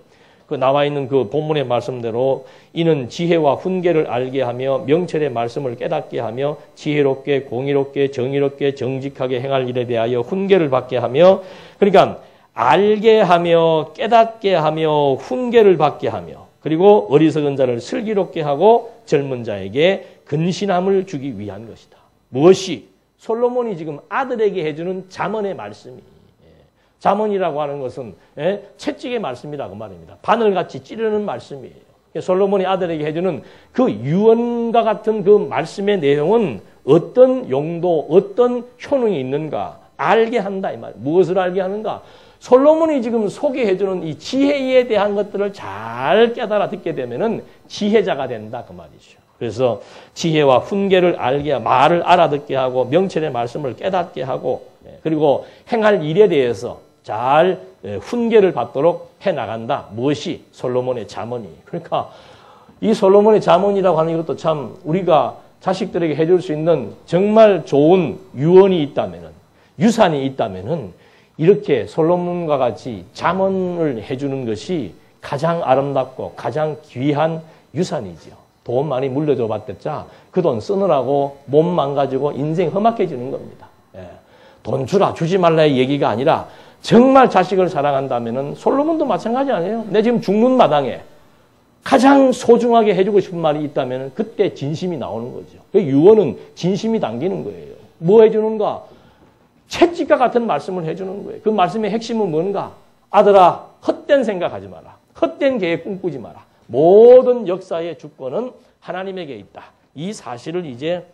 [SPEAKER 1] 그 나와 있는 그 본문의 말씀대로 이는 지혜와 훈계를 알게 하며 명철의 말씀을 깨닫게 하며 지혜롭게 공의롭게 정의롭게 정직하게 행할 일에 대하여 훈계를 받게 하며 그러니까 알게 하며 깨닫게 하며 훈계를 받게 하며 그리고 어리석은 자를 슬기롭게 하고 젊은 자에게 근신함을 주기 위한 것이다. 무엇이? 솔로몬이 지금 아들에게 해주는 잠언의 말씀이 잠언이라고 하는 것은 채찍의 말씀이라고 말입니다. 바늘같이 찌르는 말씀이에요. 솔로몬이 아들에게 해주는 그 유언과 같은 그 말씀의 내용은 어떤 용도, 어떤 효능이 있는가 알게 한다 이 말. 무엇을 알게 하는가? 솔로몬이 지금 소개해주는 이 지혜에 대한 것들을 잘 깨달아 듣게 되면은 지혜자가 된다 그 말이죠. 그래서 지혜와 훈계를 알게, 말을 알아듣게 하고 명철의 말씀을 깨닫게 하고 그리고 행할 일에 대해서 잘 훈계를 받도록 해나간다. 무엇이? 솔로몬의 잠언이. 그러니까 이 솔로몬의 잠언이라고 하는 것도 참 우리가 자식들에게 해줄 수 있는 정말 좋은 유언이 있다면은, 유산이 있다면은 이렇게 솔로몬과 같이 잠언을 해주는 것이 가장 아름답고 가장 귀한 유산이지요. 돈 많이 물려줘 봤댔자 그 돈 쓰느라고 몸 망가지고 인생 험악해지는 겁니다. 돈 주라 주지 말라의 얘기가 아니라 정말 자식을 사랑한다면은 솔로몬도 마찬가지 아니에요. 내 지금 죽는 마당에 가장 소중하게 해주고 싶은 말이 있다면 그때 진심이 나오는 거죠. 그 유언은 진심이 담기는 거예요. 뭐 해주는가? 채찍과 같은 말씀을 해주는 거예요. 그 말씀의 핵심은 뭔가? 아들아, 헛된 생각하지 마라. 헛된 계획 꿈꾸지 마라. 모든 역사의 주권은 하나님에게 있다. 이 사실을 이제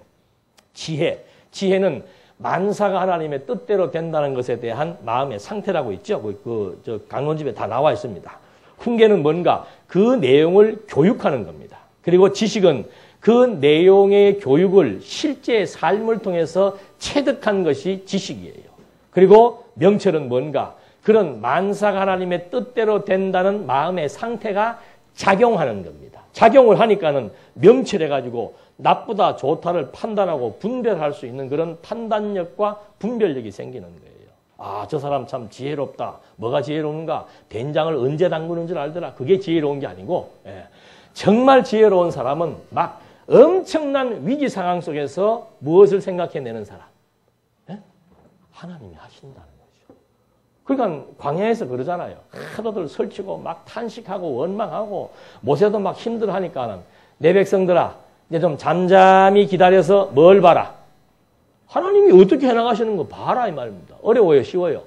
[SPEAKER 1] 지혜는 만사가 하나님의 뜻대로 된다는 것에 대한 마음의 상태라고 있죠. 저 강론집에 다 나와 있습니다. 훈계는 뭔가? 그 내용을 교육하는 겁니다. 그리고 지식은 그 내용의 교육을 실제 삶을 통해서 체득한 것이 지식이에요. 그리고 명철은 뭔가? 그런 만사가 하나님의 뜻대로 된다는 마음의 상태가 작용하는 겁니다. 작용을 하니까는 명철해가지고 나쁘다 좋다를 판단하고 분별할 수 있는 그런 판단력과 분별력이 생기는 거예요. 아, 저 사람 참 지혜롭다. 뭐가 지혜로운가? 된장을 언제 담그는 줄 알더라. 그게 지혜로운 게 아니고 정말 지혜로운 사람은 막 엄청난 위기 상황 속에서 무엇을 생각해내는 사람? 하나님이 하신다는 거죠. 그러니까 광야에서 그러잖아요. 하도들 설치고 막 탄식하고 원망하고 모세도 막 힘들어하니까는 내 백성들아 이제 좀 잠잠히 기다려서 뭘 봐라. 하나님이 어떻게 해나가시는 거 봐라 이 말입니다. 어려워요? 쉬워요?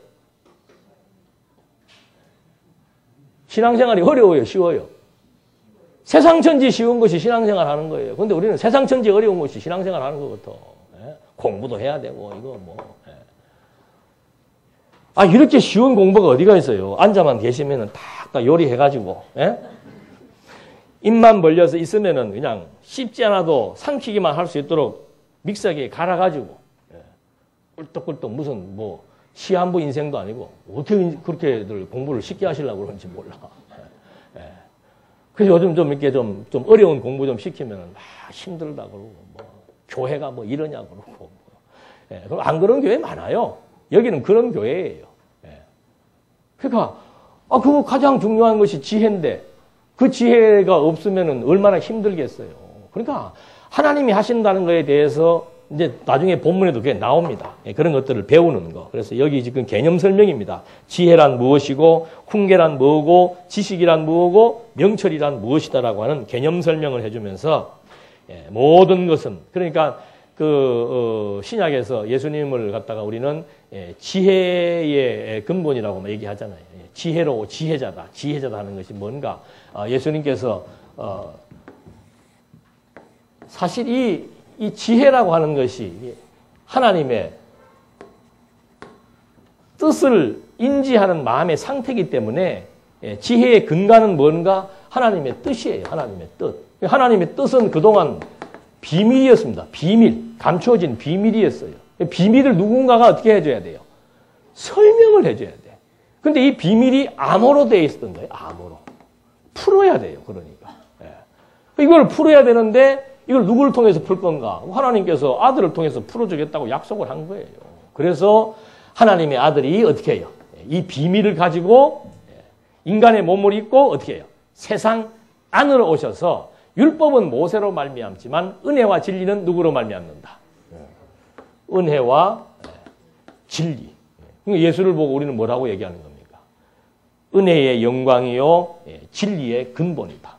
[SPEAKER 1] 신앙생활이 어려워요? 쉬워요? 세상천지 쉬운 것이 신앙생활 하는 거예요. 그런데 우리는 세상천지 어려운 것이 신앙생활 하는 것부터 공부도 해야 되고 이거 뭐. 아 이렇게 쉬운 공부가 어디가 있어요. 앉아만 계시면은 다 요리해가지고 입만 벌려서 있으면은 그냥 씹지 않아도 삼키기만 할 수 있도록 믹서기에 갈아가지고 꿀떡꿀떡 무슨 뭐 시한부 인생도 아니고 어떻게 그렇게들 공부를 쉽게 하시려고 그러는지 몰라. 그래서 요즘 좀 이렇게 좀 어려운 공부 좀 시키면은 막 힘들다 그러고 뭐 교회가 뭐 이러냐 그러고 그럼 안 그런 교회 많아요. 여기는 그런 교회예요. 그러니까 그거 가장 중요한 것이 지혜인데 그 지혜가 없으면은 얼마나 힘들겠어요. 그러니까 하나님이 하신다는 거에 대해서 이제 나중에 본문에도 그게 나옵니다. 그런 것들을 배우는 거. 그래서 여기 지금 개념 설명입니다. 지혜란 무엇이고 훈계란 뭐고 지식이란 뭐고 명철이란 무엇이다라고 하는 개념 설명을 해주면서 모든 것은 그러니까 신약에서 예수님을 갖다가 우리는 지혜의 근본이라고 얘기하잖아요. 지혜로 지혜자다 하는 것이 뭔가? 예수님께서 사실 이 지혜라고 하는 것이 하나님의 뜻을 인지하는 마음의 상태이기 때문에 지혜의 근간은 뭔가? 하나님의 뜻이에요. 하나님의 뜻. 하나님의 뜻은 그동안 비밀이었습니다. 비밀. 감추어진 비밀이었어요. 비밀을 누군가가 어떻게 해줘야 돼요? 설명을 해줘야 돼. 근데 이 비밀이 암호로 되어 있었던 거예요. 암호로. 풀어야 돼요. 그러니까. 이걸 풀어야 되는데 이걸 누구를 통해서 풀 건가? 하나님께서 아들을 통해서 풀어주겠다고 약속을 한 거예요. 그래서 하나님의 아들이 어떻게 해요? 이 비밀을 가지고 인간의 몸을 입고 어떻게 해요? 세상 안으로 오셔서 율법은 모세로 말미암지만 은혜와 진리는 누구로 말미암는다? 은혜와 진리. 예수를 보고 우리는 뭐라고 얘기하는 겁니까? 은혜의 영광이요, 진리의 근본이다.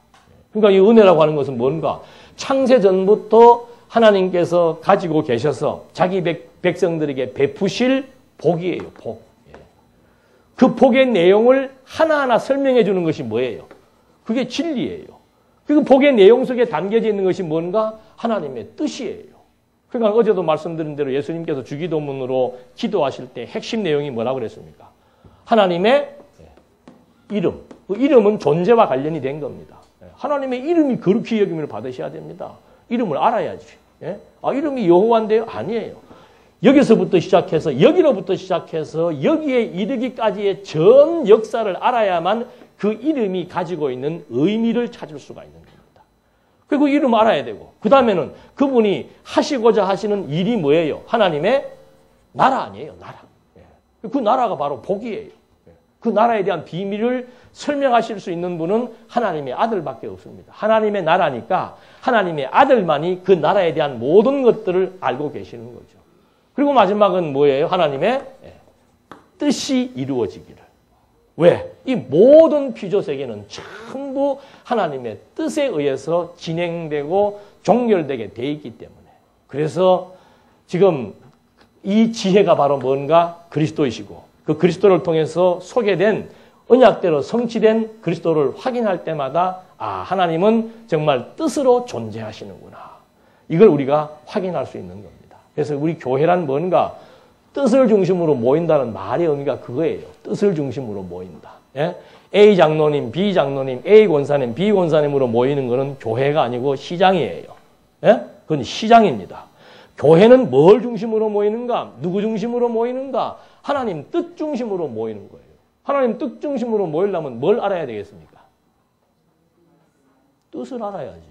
[SPEAKER 1] 그러니까 이 은혜라고 하는 것은 뭔가? 창세전부터 하나님께서 가지고 계셔서 자기 백성들에게 베푸실 복이에요, 복. 그 복의 내용을 하나하나 설명해 주는 것이 뭐예요? 그게 진리예요. 그 복의 내용 속에 담겨져 있는 것이 뭔가? 하나님의 뜻이에요. 그러니까 어제도 말씀드린 대로 예수님께서 주기도문으로 기도하실 때 핵심 내용이 뭐라고 그랬습니까? 하나님의 이름. 그 이름은 존재와 관련이 된 겁니다. 하나님의 이름이 거룩히 여김을 받으셔야 됩니다. 이름을 알아야지. 아, 이름이 여호와인데요? 아니에요. 여기서부터 시작해서 여기로부터 시작해서 여기에 이르기까지의 전 역사를 알아야만 그 이름이 가지고 있는 의미를 찾을 수가 있는 겁니다. 그리고 이름 알아야 되고 그 다음에는 그분이 하시고자 하시는 일이 뭐예요? 하나님의 나라 아니에요. 나라. 그 나라가 바로 복이에요. 그 나라에 대한 비밀을 설명하실 수 있는 분은 하나님의 아들밖에 없습니다. 하나님의 나라니까 하나님의 아들만이 그 나라에 대한 모든 것들을 알고 계시는 거죠. 그리고 마지막은 뭐예요? 하나님의 뜻이 이루어지기를. 왜? 이 모든 피조 세계는 전부 하나님의 뜻에 의해서 진행되고 종결되게 돼 있기 때문에. 그래서 지금 이 지혜가 바로 뭔가? 그리스도이시고 그 그리스도를 통해서 소개된 언약대로 성취된 그리스도를 확인할 때마다 아, 하나님은 정말 뜻으로 존재하시는구나. 이걸 우리가 확인할 수 있는 겁니다. 그래서 우리 교회란 뭔가? 뜻을 중심으로 모인다는 말의 의미가 그거예요. 뜻을 중심으로 모인다. 예? A 장로님, B 장로님, A 권사님, B 권사님으로 모이는 것은 교회가 아니고 시장이에요. 예? 그건 시장입니다. 교회는 뭘 중심으로 모이는가? 누구 중심으로 모이는가? 하나님 뜻 중심으로 모이는 거예요. 하나님 뜻 중심으로 모이려면 뭘 알아야 되겠습니까? 뜻을 알아야지.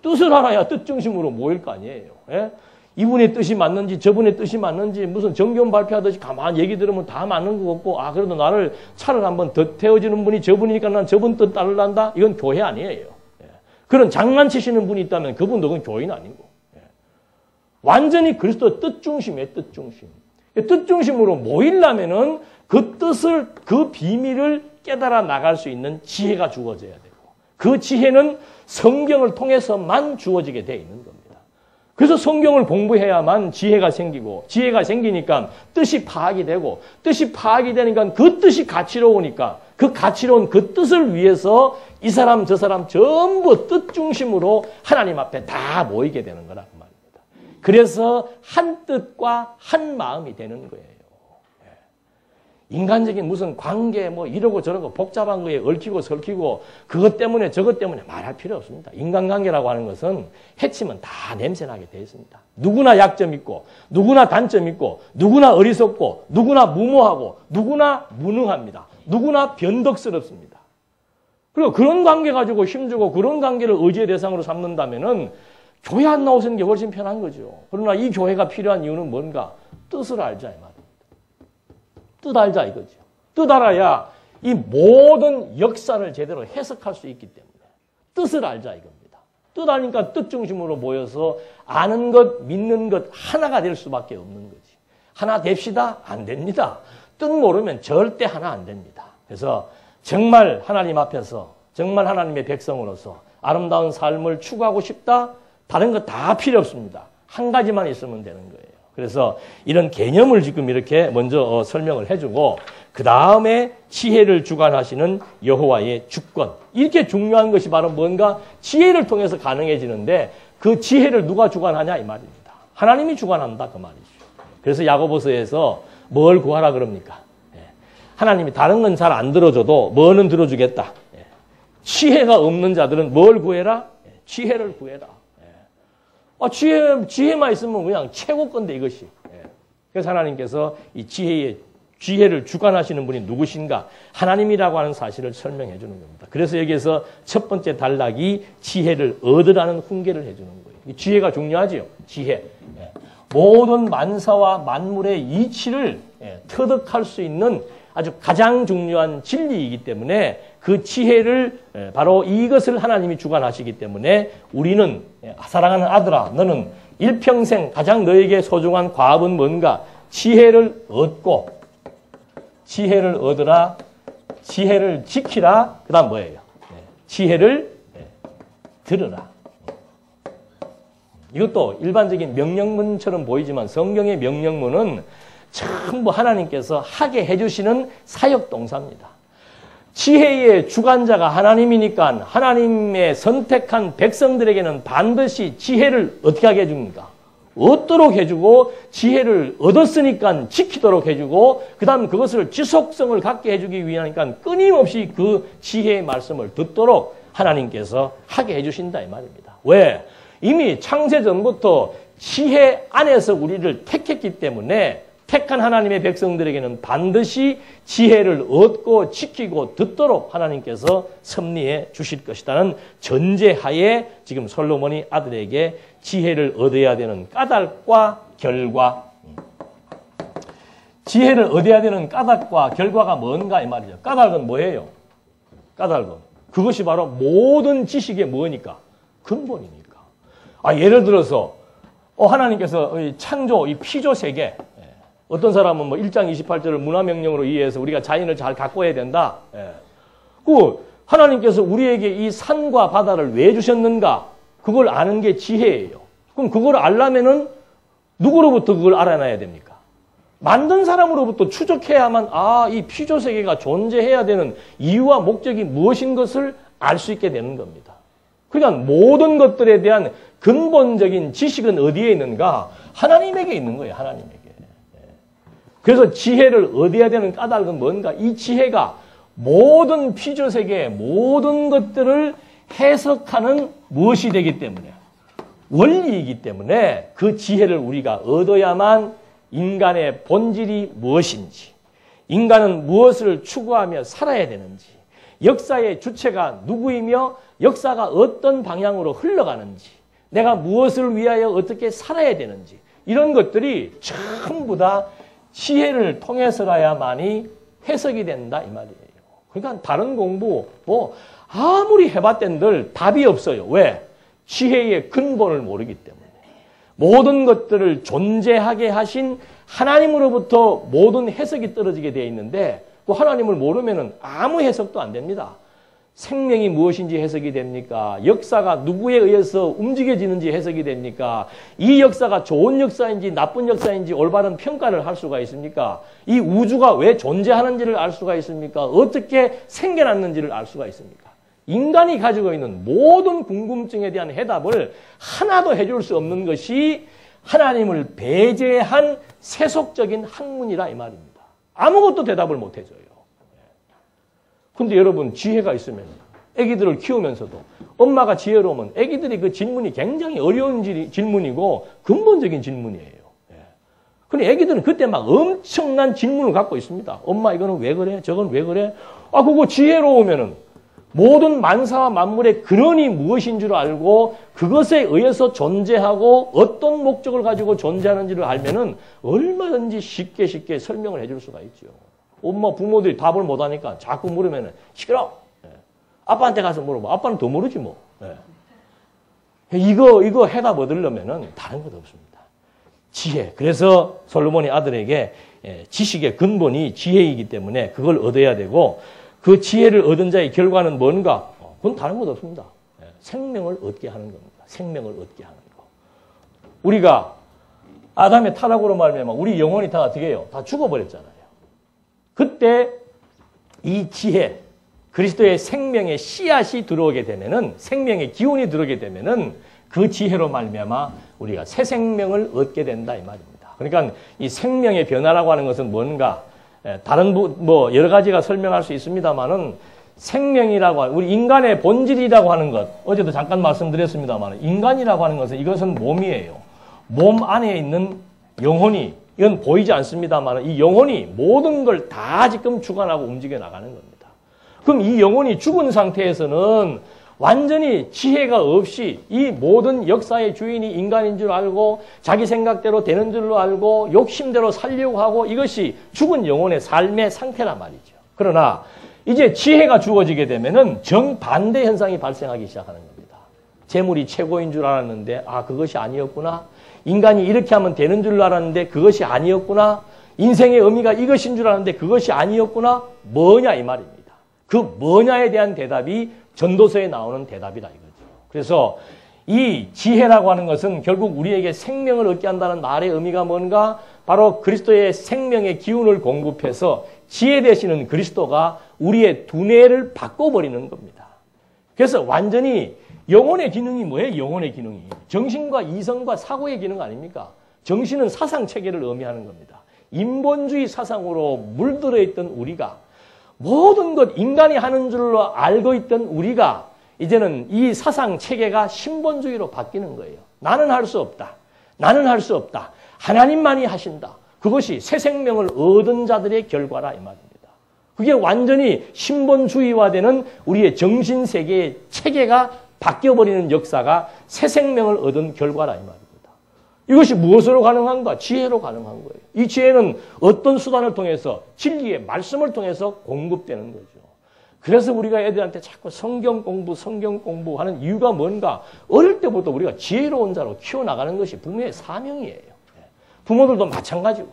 [SPEAKER 1] 뜻을 알아야 뜻 중심으로 모일 거 아니에요. 예? 이분의 뜻이 맞는지 저분의 뜻이 맞는지 무슨 정견 발표하듯이 가만히 얘기 들으면 다 맞는 거 같고 아 그래도 나를 차를 한번 더 태워주는 분이 저분이니까 난 저분 뜻 따르란다? 이건 교회 아니에요. 예. 그런 장난치시는 분이 있다면 그분도 그건 교인 아니고 예. 완전히 그리스도 뜻 중심이에요. 뜻 중심. 뜻 중심으로 모이려면은 그 뜻을 그 비밀을 깨달아 나갈 수 있는 지혜가 주어져야 되고 그 지혜는 성경을 통해서만 주어지게 돼 있는 겁니다. 그래서 성경을 공부해야만 지혜가 생기고 지혜가 생기니까 뜻이 파악이 되고 뜻이 파악이 되니까 그 뜻이 가치로우니까 그 가치로운 그 뜻을 위해서 이 사람 저 사람 전부 뜻 중심으로 하나님 앞에 다 모이게 되는 거라 그 말입니다. 그래서 한 뜻과 한 마음이 되는 거예요. 인간적인 무슨 관계 뭐 이러고 저러고 복잡한 거에 얽히고 설키고 그것 때문에 저것 때문에 말할 필요 없습니다. 인간관계라고 하는 것은 해치면 다 냄새나게 되어 있습니다. 누구나 약점 있고 누구나 단점 있고 누구나 어리석고 누구나 무모하고 누구나 무능합니다. 누구나 변덕스럽습니다. 그리고 그런 관계 가지고 힘주고 그런 관계를 의지의 대상으로 삼는다면은 교회 안 나오시는 게 훨씬 편한 거죠. 그러나 이 교회가 필요한 이유는 뭔가? 뜻을 알자 이 말입니다. 뜻 알자 이거죠. 뜻 알아야 이 모든 역사를 제대로 해석할 수 있기 때문에 뜻을 알자 이겁니다. 뜻 아니까 뜻 중심으로 모여서 아는 것, 믿는 것 하나가 될 수밖에 없는 거지. 하나 됩시다? 안 됩니다. 뜻 모르면 절대 하나 안 됩니다. 그래서 정말 하나님 앞에서 정말 하나님의 백성으로서 아름다운 삶을 추구하고 싶다? 다른 거 다 필요 없습니다. 한 가지만 있으면 되는 거예요. 그래서 이런 개념을 지금 이렇게 먼저 설명을 해주고 그 다음에 지혜를 주관하시는 여호와의 주권. 이렇게 중요한 것이 바로 뭔가 지혜를 통해서 가능해지는데 그 지혜를 누가 주관하냐 이 말입니다. 하나님이 주관한다 그 말이죠. 그래서 야고보서에서 뭘 구하라 그럽니까? 하나님이 다른 건 잘 안 들어줘도 뭐는 들어주겠다. 지혜가 없는 자들은 뭘 구해라? 지혜를 구해라. 지혜만 있으면 그냥 최고 건데 이것이. 그래서 하나님께서 이 지혜를 주관하시는 분이 누구신가? 하나님이라고 하는 사실을 설명해 주는 겁니다. 그래서 여기에서 첫 번째 단락이 지혜를 얻으라는 훈계를 해주는 거예요. 지혜가 중요하지요. 지혜. 모든 만사와 만물의 이치를 터득할 수 있는 아주 가장 중요한 진리이기 때문에 그 지혜를 바로 이것을 하나님이 주관하시기 때문에 우리는 사랑하는 아들아 너는 일평생 가장 너에게 소중한 과업은 뭔가? 지혜를 얻고 지혜를 얻으라. 지혜를 지키라. 그 다음 뭐예요? 지혜를 들으라. 이것도 일반적인 명령문처럼 보이지만 성경의 명령문은 전부 하나님께서 하게 해주시는 사역동사입니다. 지혜의 주관자가 하나님이니까 하나님의 선택한 백성들에게는 반드시 지혜를 어떻게 하게 해줍니까? 얻도록 해주고 지혜를 얻었으니까 지키도록 해주고 그 다음 그것을 지속성을 갖게 해주기 위하니까 끊임없이 그 지혜의 말씀을 듣도록 하나님께서 하게 해주신다 이 말입니다. 왜? 이미 창세전부터 지혜 안에서 우리를 택했기 때문에 택한 하나님의 백성들에게는 반드시 지혜를 얻고 지키고 듣도록 하나님께서 섭리해 주실 것이라는 전제하에 지금 솔로몬이 아들에게 지혜를 얻어야 되는 까닭과 결과, 지혜를 얻어야 되는 까닭과 결과가 뭔가 이 말이죠. 까닭은 뭐예요? 까닭은 그것이 바로 모든 지식의 뭐니까? 근본이니까. 예를 들어서 하나님께서 창조, 이 피조 세계, 어떤 사람은 뭐 1장 28절을 문화명령으로 이해해서 우리가 자연을 잘 가꿔야 된다. 그 하나님께서 우리에게 이 산과 바다를 왜 주셨는가? 그걸 아는 게 지혜예요. 그럼 그걸 알려면은 누구로부터 그걸 알아놔야 됩니까? 만든 사람으로부터 추적해야만 이 피조 세계가 존재해야 되는 이유와 목적이 무엇인 것을 알 수 있게 되는 겁니다. 그러니까 모든 것들에 대한 근본적인 지식은 어디에 있는가? 하나님에게 있는 거예요. 하나님에게. 그래서 지혜를 얻어야 되는 까닭은 뭔가? 이 지혜가 모든 피조 세계의 모든 것들을 해석하는 무엇이 되기 때문에 원리이기 때문에 그 지혜를 우리가 얻어야만 인간의 본질이 무엇인지, 인간은 무엇을 추구하며 살아야 되는지, 역사의 주체가 누구이며 역사가 어떤 방향으로 흘러가는지, 내가 무엇을 위하여 어떻게 살아야 되는지 이런 것들이 전부 다 지혜를 통해서라야만이 해석이 된다 이 말이에요. 그러니까 다른 공부 아무리 해봤던들 답이 없어요. 왜? 지혜의 근본을 모르기 때문에. 모든 것들을 존재하게 하신 하나님으로부터 모든 해석이 떨어지게 되어 있는데 그 하나님을 모르면 아무 해석도 안 됩니다. 생명이 무엇인지 해석이 됩니까? 역사가 누구에 의해서 움직여지는지 해석이 됩니까? 이 역사가 좋은 역사인지 나쁜 역사인지 올바른 평가를 할 수가 있습니까? 이 우주가 왜 존재하는지를 알 수가 있습니까? 어떻게 생겨났는지를 알 수가 있습니까? 인간이 가지고 있는 모든 궁금증에 대한 해답을 하나도 해줄 수 없는 것이 하나님을 배제한 세속적인 학문이라 이 말입니다. 아무것도 대답을 못 해줘요. 근데 여러분 지혜가 있으면 아기들을 키우면서도 엄마가 지혜로우면 아기들이 그 질문이 굉장히 어려운 질문이고 근본적인 질문이에요. 근데 아기들은 그때 막 엄청난 질문을 갖고 있습니다. 엄마 이거는 왜 그래? 저건 왜 그래? 그거 지혜로우면은 모든 만사와 만물의 근원이 무엇인 줄 알고 그것에 의해서 존재하고 어떤 목적을 가지고 존재하는지를 알면은 얼마든지 쉽게 설명을 해줄 수가 있죠. 엄마 부모들이 답을 못하니까 자꾸 물으면 시끄러. 아빠한테 가서 물어봐. 아빠는 더 모르지 뭐. 이거 해답 얻으려면은 다른 것 없습니다. 지혜. 그래서 솔로몬이 아들에게 지식의 근본이 지혜이기 때문에 그걸 얻어야 되고 그 지혜를 얻은 자의 결과는 뭔가? 그건 다른 것 없습니다. 생명을 얻게 하는 겁니다. 생명을 얻게 하는 거. 우리가 아담의 타락으로 말미암아 우리 영혼이 다 어떻게 해요? 다 죽어버렸잖아요. 그때 이 지혜, 그리스도의 생명의 씨앗이 들어오게 되면은 생명의 기운이 들어오게 되면은 그 지혜로 말미암아 우리가 새 생명을 얻게 된다 이 말입니다. 그러니까 이 생명의 변화라고 하는 것은 뭔가 다른 여러 가지가 설명할 수 있습니다만은 생명이라고 하는 우리 인간의 본질이라고 하는 것 어제도 잠깐 말씀드렸습니다만 인간이라고 하는 것은 이것은 몸이에요. 몸 안에 있는 영혼이 이건 보이지 않습니다만 이 영혼이 모든 걸 다 지금 주관하고 움직여 나가는 겁니다. 그럼 이 영혼이 죽은 상태에서는 완전히 지혜가 없이 이 모든 역사의 주인이 인간인 줄 알고 자기 생각대로 되는 줄로 알고 욕심대로 살려고 하고 이것이 죽은 영혼의 삶의 상태란 말이죠. 그러나 이제 지혜가 주어지게 되면은 정반대 현상이 발생하기 시작하는 겁니다. 재물이 최고인 줄 알았는데 그것이 아니었구나. 인간이 이렇게 하면 되는 줄 알았는데 그것이 아니었구나. 인생의 의미가 이것인 줄 알았는데 그것이 아니었구나. 뭐냐 이 말입니다. 그 뭐냐에 대한 대답이 전도서에 나오는 대답이다 이거죠. 그래서 이 지혜라고 하는 것은 결국 우리에게 생명을 얻게 한다는 말의 의미가 뭔가? 바로 그리스도의 생명의 기운을 공급해서 지혜 되시는 그리스도가 우리의 두뇌를 바꿔버리는 겁니다. 그래서 완전히 영혼의 기능이 뭐예요? 영혼의 기능이. 정신과 이성과 사고의 기능 아닙니까? 정신은 사상체계를 의미하는 겁니다. 인본주의 사상으로 물들어 있던 우리가 모든 것 인간이 하는 줄로 알고 있던 우리가 이제는 이 사상체계가 신본주의로 바뀌는 거예요. 나는 할 수 없다. 나는 할 수 없다. 하나님만이 하신다. 그것이 새 생명을 얻은 자들의 결과라 이 말입니다. 그게 완전히 신본주의화되는 우리의 정신세계의 체계가 바뀌어버리는 역사가 새 생명을 얻은 결과라 이 말입니다. 이것이 무엇으로 가능한가? 지혜로 가능한 거예요. 이 지혜는 어떤 수단을 통해서 진리의 말씀을 통해서 공급되는 거죠. 그래서 우리가 애들한테 자꾸 성경 공부하는 이유가 뭔가? 어릴 때부터 우리가 지혜로운 자로 키워나가는 것이 부모의 사명이에요. 부모들도 마찬가지고.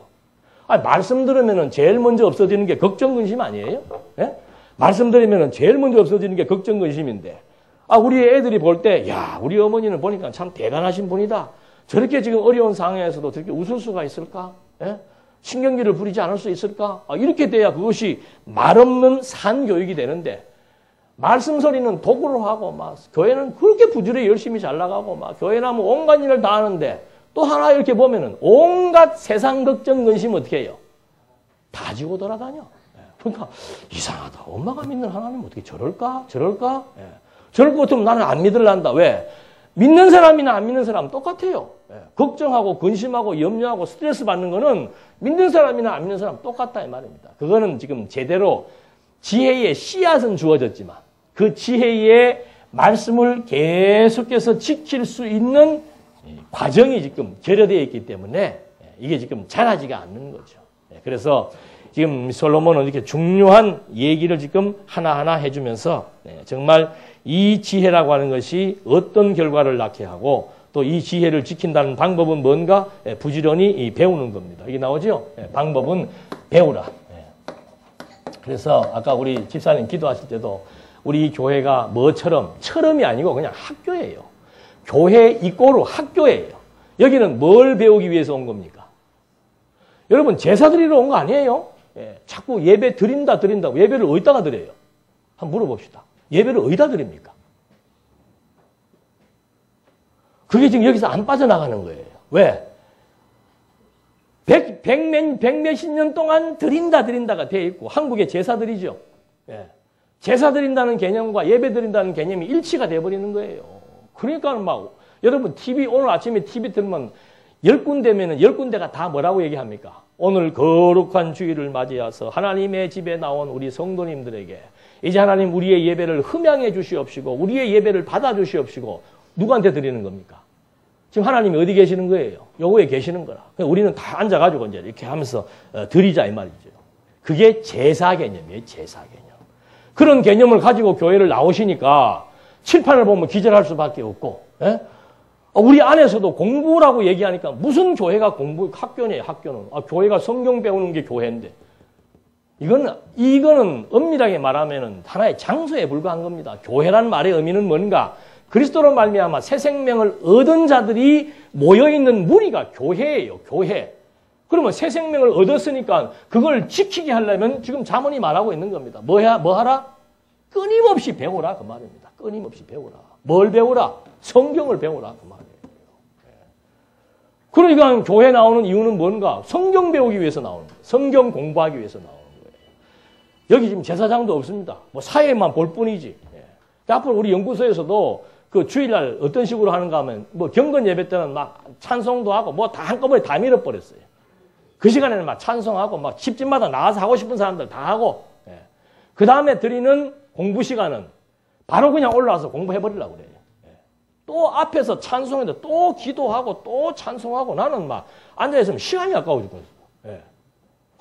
[SPEAKER 1] 말씀 들으면 제일 먼저 없어지는 게 걱정, 근심 아니에요? 예? 말씀 들으면 제일 먼저 없어지는 게 걱정, 근심인데. 우리 애들이 볼 때, 우리 어머니는 보니까 참 대단하신 분이다. 저렇게 지금 어려운 상황에서도 저렇게 웃을 수가 있을까? 예? 신경질을 부리지 않을 수 있을까? 이렇게 돼야 그것이 말없는 산교육이 되는데, 말씀 소리는 도구로 하고, 교회는 그렇게 부지런히 열심히 잘 나가고, 교회나 온갖 일을 다 하는데, 또 하나 이렇게 보면은, 온갖 세상 걱정, 근심 어떻게 해요? 다 지고 돌아다녀. 그러니까, 이상하다. 엄마가 믿는 하나님 어떻게 저럴까? 예. 저럴 것 같으면 나는 안 믿을란다. 왜? 믿는 사람이나 안 믿는 사람은 똑같아요. 걱정하고 근심하고 염려하고 스트레스 받는 거는 믿는 사람이나 안 믿는 사람 똑같다 이 말입니다. 그거는 지금 제대로 지혜의 씨앗은 주어졌지만 그 지혜의 말씀을 계속해서 지킬 수 있는 과정이 지금 결여되어 있기 때문에 이게 지금 자라지가 않는 거죠. 그래서 지금 솔로몬은 이렇게 중요한 얘기를 지금 하나하나 해주면서 정말 이 지혜라고 하는 것이 어떤 결과를 낳게 하고 또 이 지혜를 지킨다는 방법은 뭔가? 부지런히 배우는 겁니다. 이게 나오죠? 방법은 배우라. 그래서 아까 우리 집사님 기도하실 때도 우리 교회가 뭐처럼, 처럼이 아니고 그냥 학교예요. 교회 이꼬르 학교예요. 여기는 뭘 배우기 위해서 온 겁니까? 여러분 제사 드리러 온 거 아니에요? 자꾸 예배 드린다고 예배를 어디다가 드려요? 한번 물어봅시다. 예배를 어디다 드립니까? 그게 지금 여기서 안 빠져나가는 거예요. 왜? 백몇십 년 동안 드린다가 되어 있고, 한국에 제사 드리죠. 제사 드린다는 개념과 예배 드린다는 개념이 일치가 돼버리는 거예요. 그러니까 여러분 오늘 아침에 TV 들으면 10군데면은 10군데가 다 뭐라고 얘기합니까? 오늘 거룩한 주일을 맞이해서 하나님의 집에 나온 우리 성도님들에게 이제 하나님 우리의 예배를 흠양해 주시옵시고 우리의 예배를 받아 주시옵시고 누구한테 드리는 겁니까? 지금 하나님이 어디 계시는 거예요? 여호와에 계시는 거라. 우리는 다 앉아가지고 이제 이렇게 하면서 드리자 이 말이죠. 그게 제사 개념이에요. 제사 개념. 그런 개념을 가지고 교회를 나오시니까 칠판을 보면 기절할 수밖에 없고, 우리 안에서도 공부라고 얘기하니까 무슨 교회가 학교냐, 학교는. 교회가 성경 배우는 게 교회인데. 이거는 엄밀하게 말하면은 하나의 장소에 불과한 겁니다. 교회란 말의 의미는 뭔가? 그리스도로 말미암아 새 생명을 얻은 자들이 모여있는 무리가 교회예요, 교회. 그러면 새 생명을 얻었으니까 그걸 지키게 하려면 지금 잠언이 말하고 있는 겁니다. 뭐 하라? 끊임없이 배우라, 그 말입니다. 끊임없이 배우라. 뭘 배우라? 성경을 배우라, 그 말이에요. 그러니까 교회 나오는 이유는 뭔가? 성경 배우기 위해서 나오는 거예요. 성경 공부하기 위해서 나오는 거예요. 여기 지금 제사장도 없습니다. 사회만 볼 뿐이지. 앞으로 우리 연구소에서도 그 주일날 어떤 식으로 하는가 하면 경건 예배 때는 찬송도 하고 다 한꺼번에 다 밀어버렸어요. 그 시간에는 찬송하고 집집마다 나와서 하고 싶은 사람들 다 하고, 그 다음에 드리는 공부 시간은 바로 그냥 올라와서 공부해버리려고 그래요. 또 앞에서 찬송했는데 또 기도하고 또 찬송하고 나는 앉아있으면 시간이 아까워 죽겠어.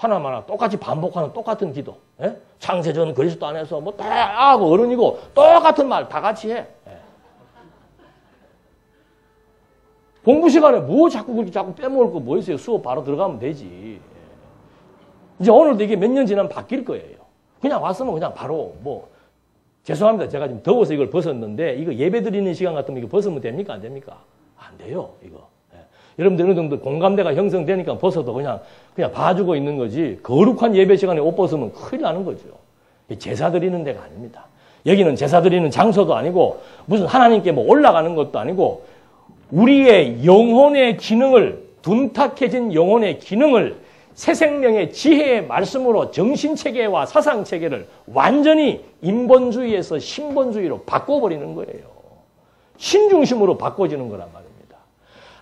[SPEAKER 1] 하나마나 똑같이 반복하는 똑같은 기도. 예? 창세전 그리스도 안에서 뭐 다 하고 어른이고 똑같은 말 다 같이 해. 예. 공부 시간에 뭐 자꾸 그렇게 자꾸 빼먹을 거 뭐 있어요? 수업 바로 들어가면 되지. 예. 이제 오늘도 이게 몇 년 지나면 바뀔 거예요. 그냥 왔으면 그냥 바로 뭐 죄송합니다. 제가 지금 더워서 이걸 벗었는데 이거 예배 드리는 시간 같으면 이거 벗으면 됩니까? 안 됩니까? 안 돼요. 이거. 예. 여러분들 어느 정도 공감대가 형성되니까 벗어도 그냥 봐주고 있는 거지. 거룩한 예배 시간에 옷 벗으면 큰일 나는 거죠. 제사 드리는 데가 아닙니다. 여기는 제사 드리는 장소도 아니고 무슨 하나님께 뭐 올라가는 것도 아니고 우리의 영혼의 기능을 둔탁해진 영혼의 기능을 새 생명의 지혜의 말씀으로 정신체계와 사상체계를 완전히 인본주의에서 신본주의로 바꿔버리는 거예요. 신중심으로 바꿔지는 거란 말입니다.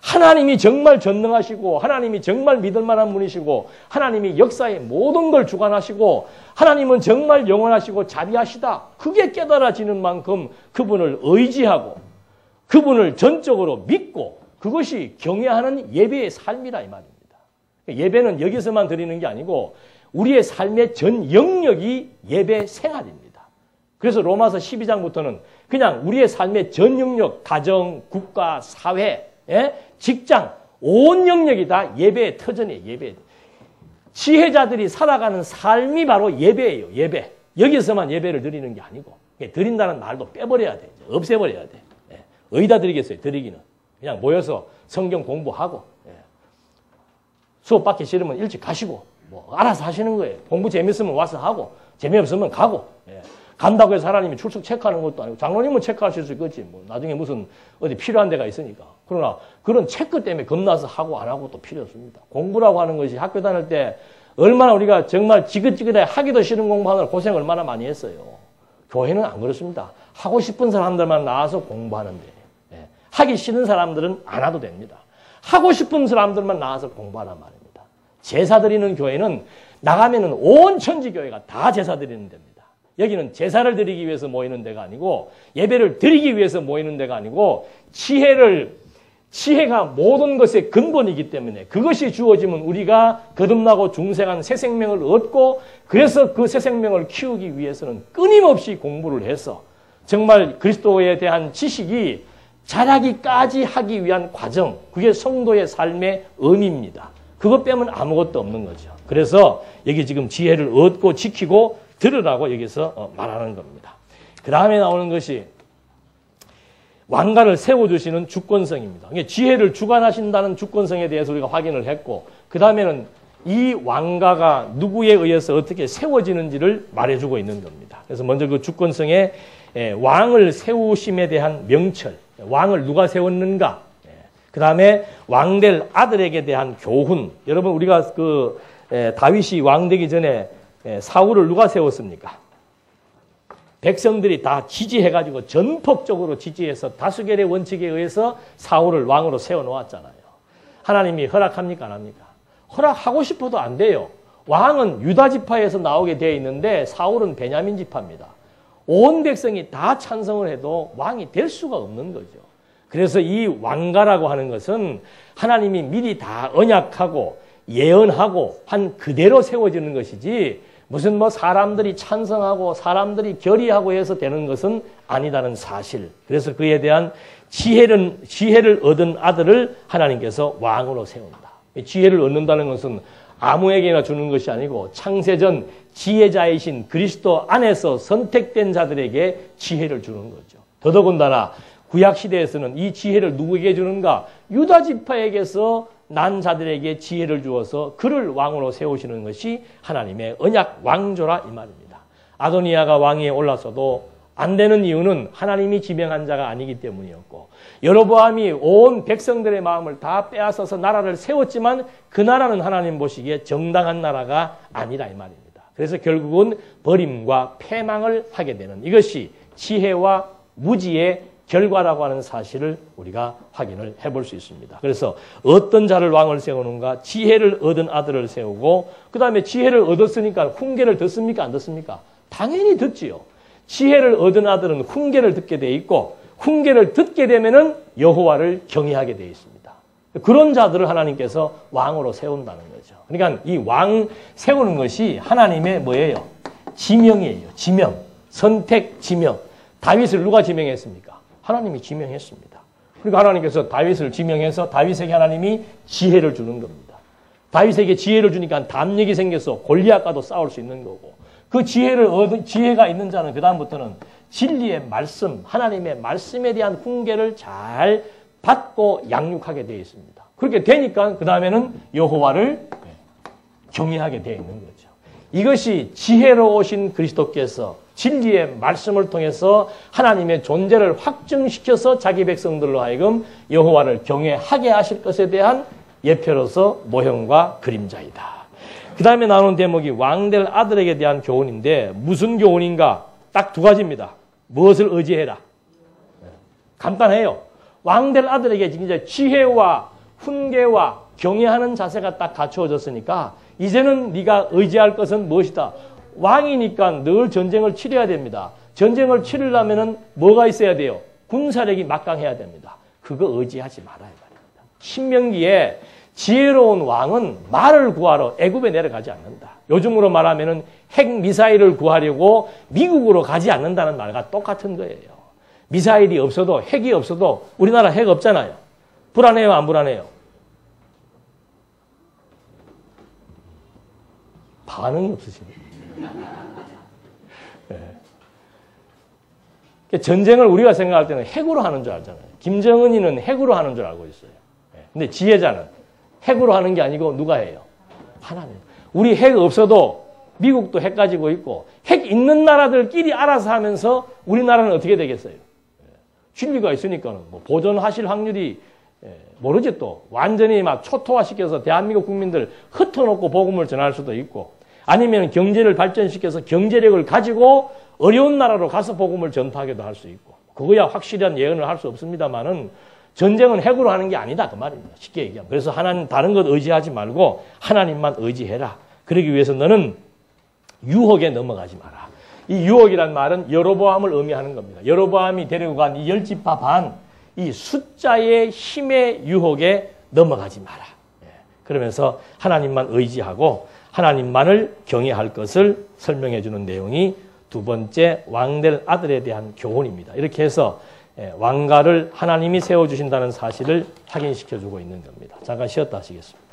[SPEAKER 1] 하나님이 정말 전능하시고 하나님이 정말 믿을 만한 분이시고 하나님이 역사의 모든 걸 주관하시고 하나님은 정말 영원하시고 자비하시다. 그게 깨달아지는 만큼 그분을 의지하고 그분을 전적으로 믿고 그것이 경외하는 예배의 삶이라 이 말입니다. 예배는 여기서만 드리는 게 아니고 우리의 삶의 전 영역이 예배 생활입니다. 그래서 로마서 12장부터는 그냥 우리의 삶의 전 영역, 가정, 국가, 사회, 직장, 온 영역이 다 예배의 터전이에요. 예배. 지혜자들이 살아가는 삶이 바로 예배예요. 예배. 여기서만 예배를 드리는 게 아니고 드린다는 말도 빼버려야 돼. 없애버려야 돼. 어디다 드리겠어요? 드리기는. 그냥 모여서 성경 공부하고 수업 받기 싫으면 일찍 가시고 뭐 알아서 하시는 거예요. 공부 재밌으면 와서 하고 재미없으면 가고 간다고 해서 하나님이 출석 체크하는 것도 아니고 장로님은 체크하실 수 있겠지. 뭐 나중에 무슨 어디 필요한 데가 있으니까. 그러나 그런 체크 때문에 겁나서 하고 안 하고 또 필요 없습니다. 공부라고 하는 것이 학교 다닐 때 얼마나 우리가 정말 지긋지긋해 하기도 싫은 공부하느라 고생 얼마나 많이 했어요. 교회는 안 그렇습니다. 하고 싶은 사람들만 나와서 공부하는 데예요. 하기 싫은 사람들은 안 와도 됩니다. 하고 싶은 사람들만 나와서 공부하란 말입니다. 제사 드리는 교회는 나가면은 온 천지교회가 다 제사 드리는 데입니다. 여기는 제사를 드리기 위해서 모이는 데가 아니고 예배를 드리기 위해서 모이는 데가 아니고 지혜가 모든 것의 근본이기 때문에 그것이 주어지면 우리가 거듭나고 중생한 새 생명을 얻고 그래서 그 새 생명을 키우기 위해서는 끊임없이 공부를 해서 정말 그리스도에 대한 지식이 자라기까지 하기 위한 과정, 그게 성도의 삶의 의미입니다. 그것 빼면 아무것도 없는 거죠. 그래서 여기 지금 지혜를 얻고 지키고 들으라고 여기서 말하는 겁니다. 그 다음에 나오는 것이 왕가를 세워주시는 주권성입니다. 지혜를 주관하신다는 주권성에 대해서 우리가 확인을 했고 그 다음에는 이 왕가가 누구에 의해서 어떻게 세워지는지를 말해주고 있는 겁니다. 그래서 먼저 그 주권성의 왕을 세우심에 대한 명철, 왕을 누가 세웠는가, 그 다음에 왕될 아들에게 대한 교훈. 여러분 우리가 다윗이 왕되기 전에 사울을 누가 세웠습니까? 백성들이 다 지지해가지고 전폭적으로 지지해서 다수결의 원칙에 의해서 사울을 왕으로 세워놓았잖아요. 하나님이 허락합니까? 안 합니까? 허락하고 싶어도 안 돼요. 왕은 유다 지파에서 나오게 되어 있는데 사울은 베냐민 지파입니다. 온 백성이 다 찬성을 해도 왕이 될 수가 없는 거죠. 그래서 이 왕가라고 하는 것은 하나님이 미리 다 언약하고 예언하고 한 그대로 세워지는 것이지 무슨 뭐 사람들이 찬성하고 사람들이 결의하고 해서 되는 것은 아니다는 사실. 그래서 그에 대한 지혜를 얻은 아들을 하나님께서 왕으로 세운다. 지혜를 얻는다는 것은 아무에게나 주는 것이 아니고 창세전 지혜자이신 그리스도 안에서 선택된 자들에게 지혜를 주는 거죠. 더더군다나 구약시대에서는 이 지혜를 누구에게 주는가? 유다 지파에게서 난 자들에게 지혜를 주어서 그를 왕으로 세우시는 것이 하나님의 언약 왕조라 이 말입니다. 아도니아가 왕위에 올라서도 안 되는 이유는 하나님이 지명한 자가 아니기 때문이었고 여로보암이 온 백성들의 마음을 다 빼앗아서 나라를 세웠지만 그 나라는 하나님 보시기에 정당한 나라가 아니라 이 말입니다. 그래서 결국은 버림과 패망을 하게 되는 이것이 지혜와 무지의 결과라고 하는 사실을 우리가 확인을 해볼 수 있습니다. 그래서 어떤 자를 왕을 세우는가? 지혜를 얻은 아들을 세우고 그 다음에 지혜를 얻었으니까 훈계를 듣습니까? 안 듣습니까? 당연히 듣지요. 지혜를 얻은 아들은 훈계를 듣게 돼 있고 훈계를 듣게 되면은 여호와를 경외하게 돼 있습니다. 그런 자들을 하나님께서 왕으로 세운다는 거죠. 그러니까 이 왕 세우는 것이 하나님의 뭐예요? 지명이에요. 지명. 선택 지명. 다윗을 누가 지명했습니까? 하나님이 지명했습니다. 그러니까 하나님께서 다윗을 지명해서 다윗에게 하나님이 지혜를 주는 겁니다. 다윗에게 지혜를 주니까 담력이 생겨서 골리앗과도 싸울 수 있는 거고, 그 지혜가 있는 자는 그 다음부터는 진리의 말씀, 하나님의 말씀에 대한 훈계를 잘 받고 양육하게 되어 있습니다. 그렇게 되니까 그 다음에는 여호와를 경외하게 되어 있는 거죠. 이것이 지혜로우신 그리스도께서 진리의 말씀을 통해서 하나님의 존재를 확증시켜서 자기 백성들로 하여금 여호와를 경외하게 하실 것에 대한 예표로서 모형과 그림자이다. 그 다음에 나오는 대목이 왕될 아들에게 대한 교훈인데 무슨 교훈인가? 딱 두 가지입니다. 무엇을 의지해라? 간단해요. 왕될 아들에게 이제 지혜와 훈계와 경외하는 자세가 딱 갖추어졌으니까 이제는 네가 의지할 것은 무엇이다? 왕이니까 늘 전쟁을 치러야 됩니다. 전쟁을 치르려면 뭐가 있어야 돼요? 군사력이 막강해야 됩니다. 그거 의지하지 말아야 말입니다. 신명기에 지혜로운 왕은 말을 구하러 애굽에 내려가지 않는다. 요즘으로 말하면 핵미사일을 구하려고 미국으로 가지 않는다는 말과 똑같은 거예요. 미사일이 없어도 핵이 없어도 우리나라 핵 없잖아요. 불안해요, 안 불안해요? 반응이 없으시네요. 네. 전쟁을 우리가 생각할 때는 핵으로 하는 줄 알잖아요. 김정은이는 핵으로 하는 줄 알고 있어요. 근데 지혜자는 핵으로 하는 게 아니고 누가 해요? 하나님. 우리 핵 없어도 미국도 핵 가지고 있고 핵 있는 나라들끼리 알아서 하면서 우리나라는 어떻게 되겠어요? 진리가 있으니까는 뭐 보존하실 확률이 모르지 또 완전히 막 초토화시켜서 대한민국 국민들 흩어놓고 복음을 전할 수도 있고 아니면 경제를 발전시켜서 경제력을 가지고 어려운 나라로 가서 복음을 전파하기도 할 수 있고 그거야 확실한 예언을 할 수 없습니다만은 전쟁은 핵으로 하는 게 아니다 그 말입니다. 쉽게 얘기하면. 그래서 하나님 다른 것 의지하지 말고 하나님만 의지해라. 그러기 위해서 너는 유혹에 넘어가지 마라. 이 유혹이란 말은 여로보암을 의미하는 겁니다. 여로보암이 데리고 간 이 10지파 반, 이 숫자의 힘의 유혹에 넘어가지 마라. 그러면서 하나님만 의지하고 하나님만을 경외할 것을 설명해 주는 내용이 두 번째 왕될 아들에 대한 교훈입니다. 이렇게 해서 왕가를 하나님이 세워주신다는 사실을 확인시켜주고 있는 겁니다. 잠깐 쉬었다 하시겠습니다.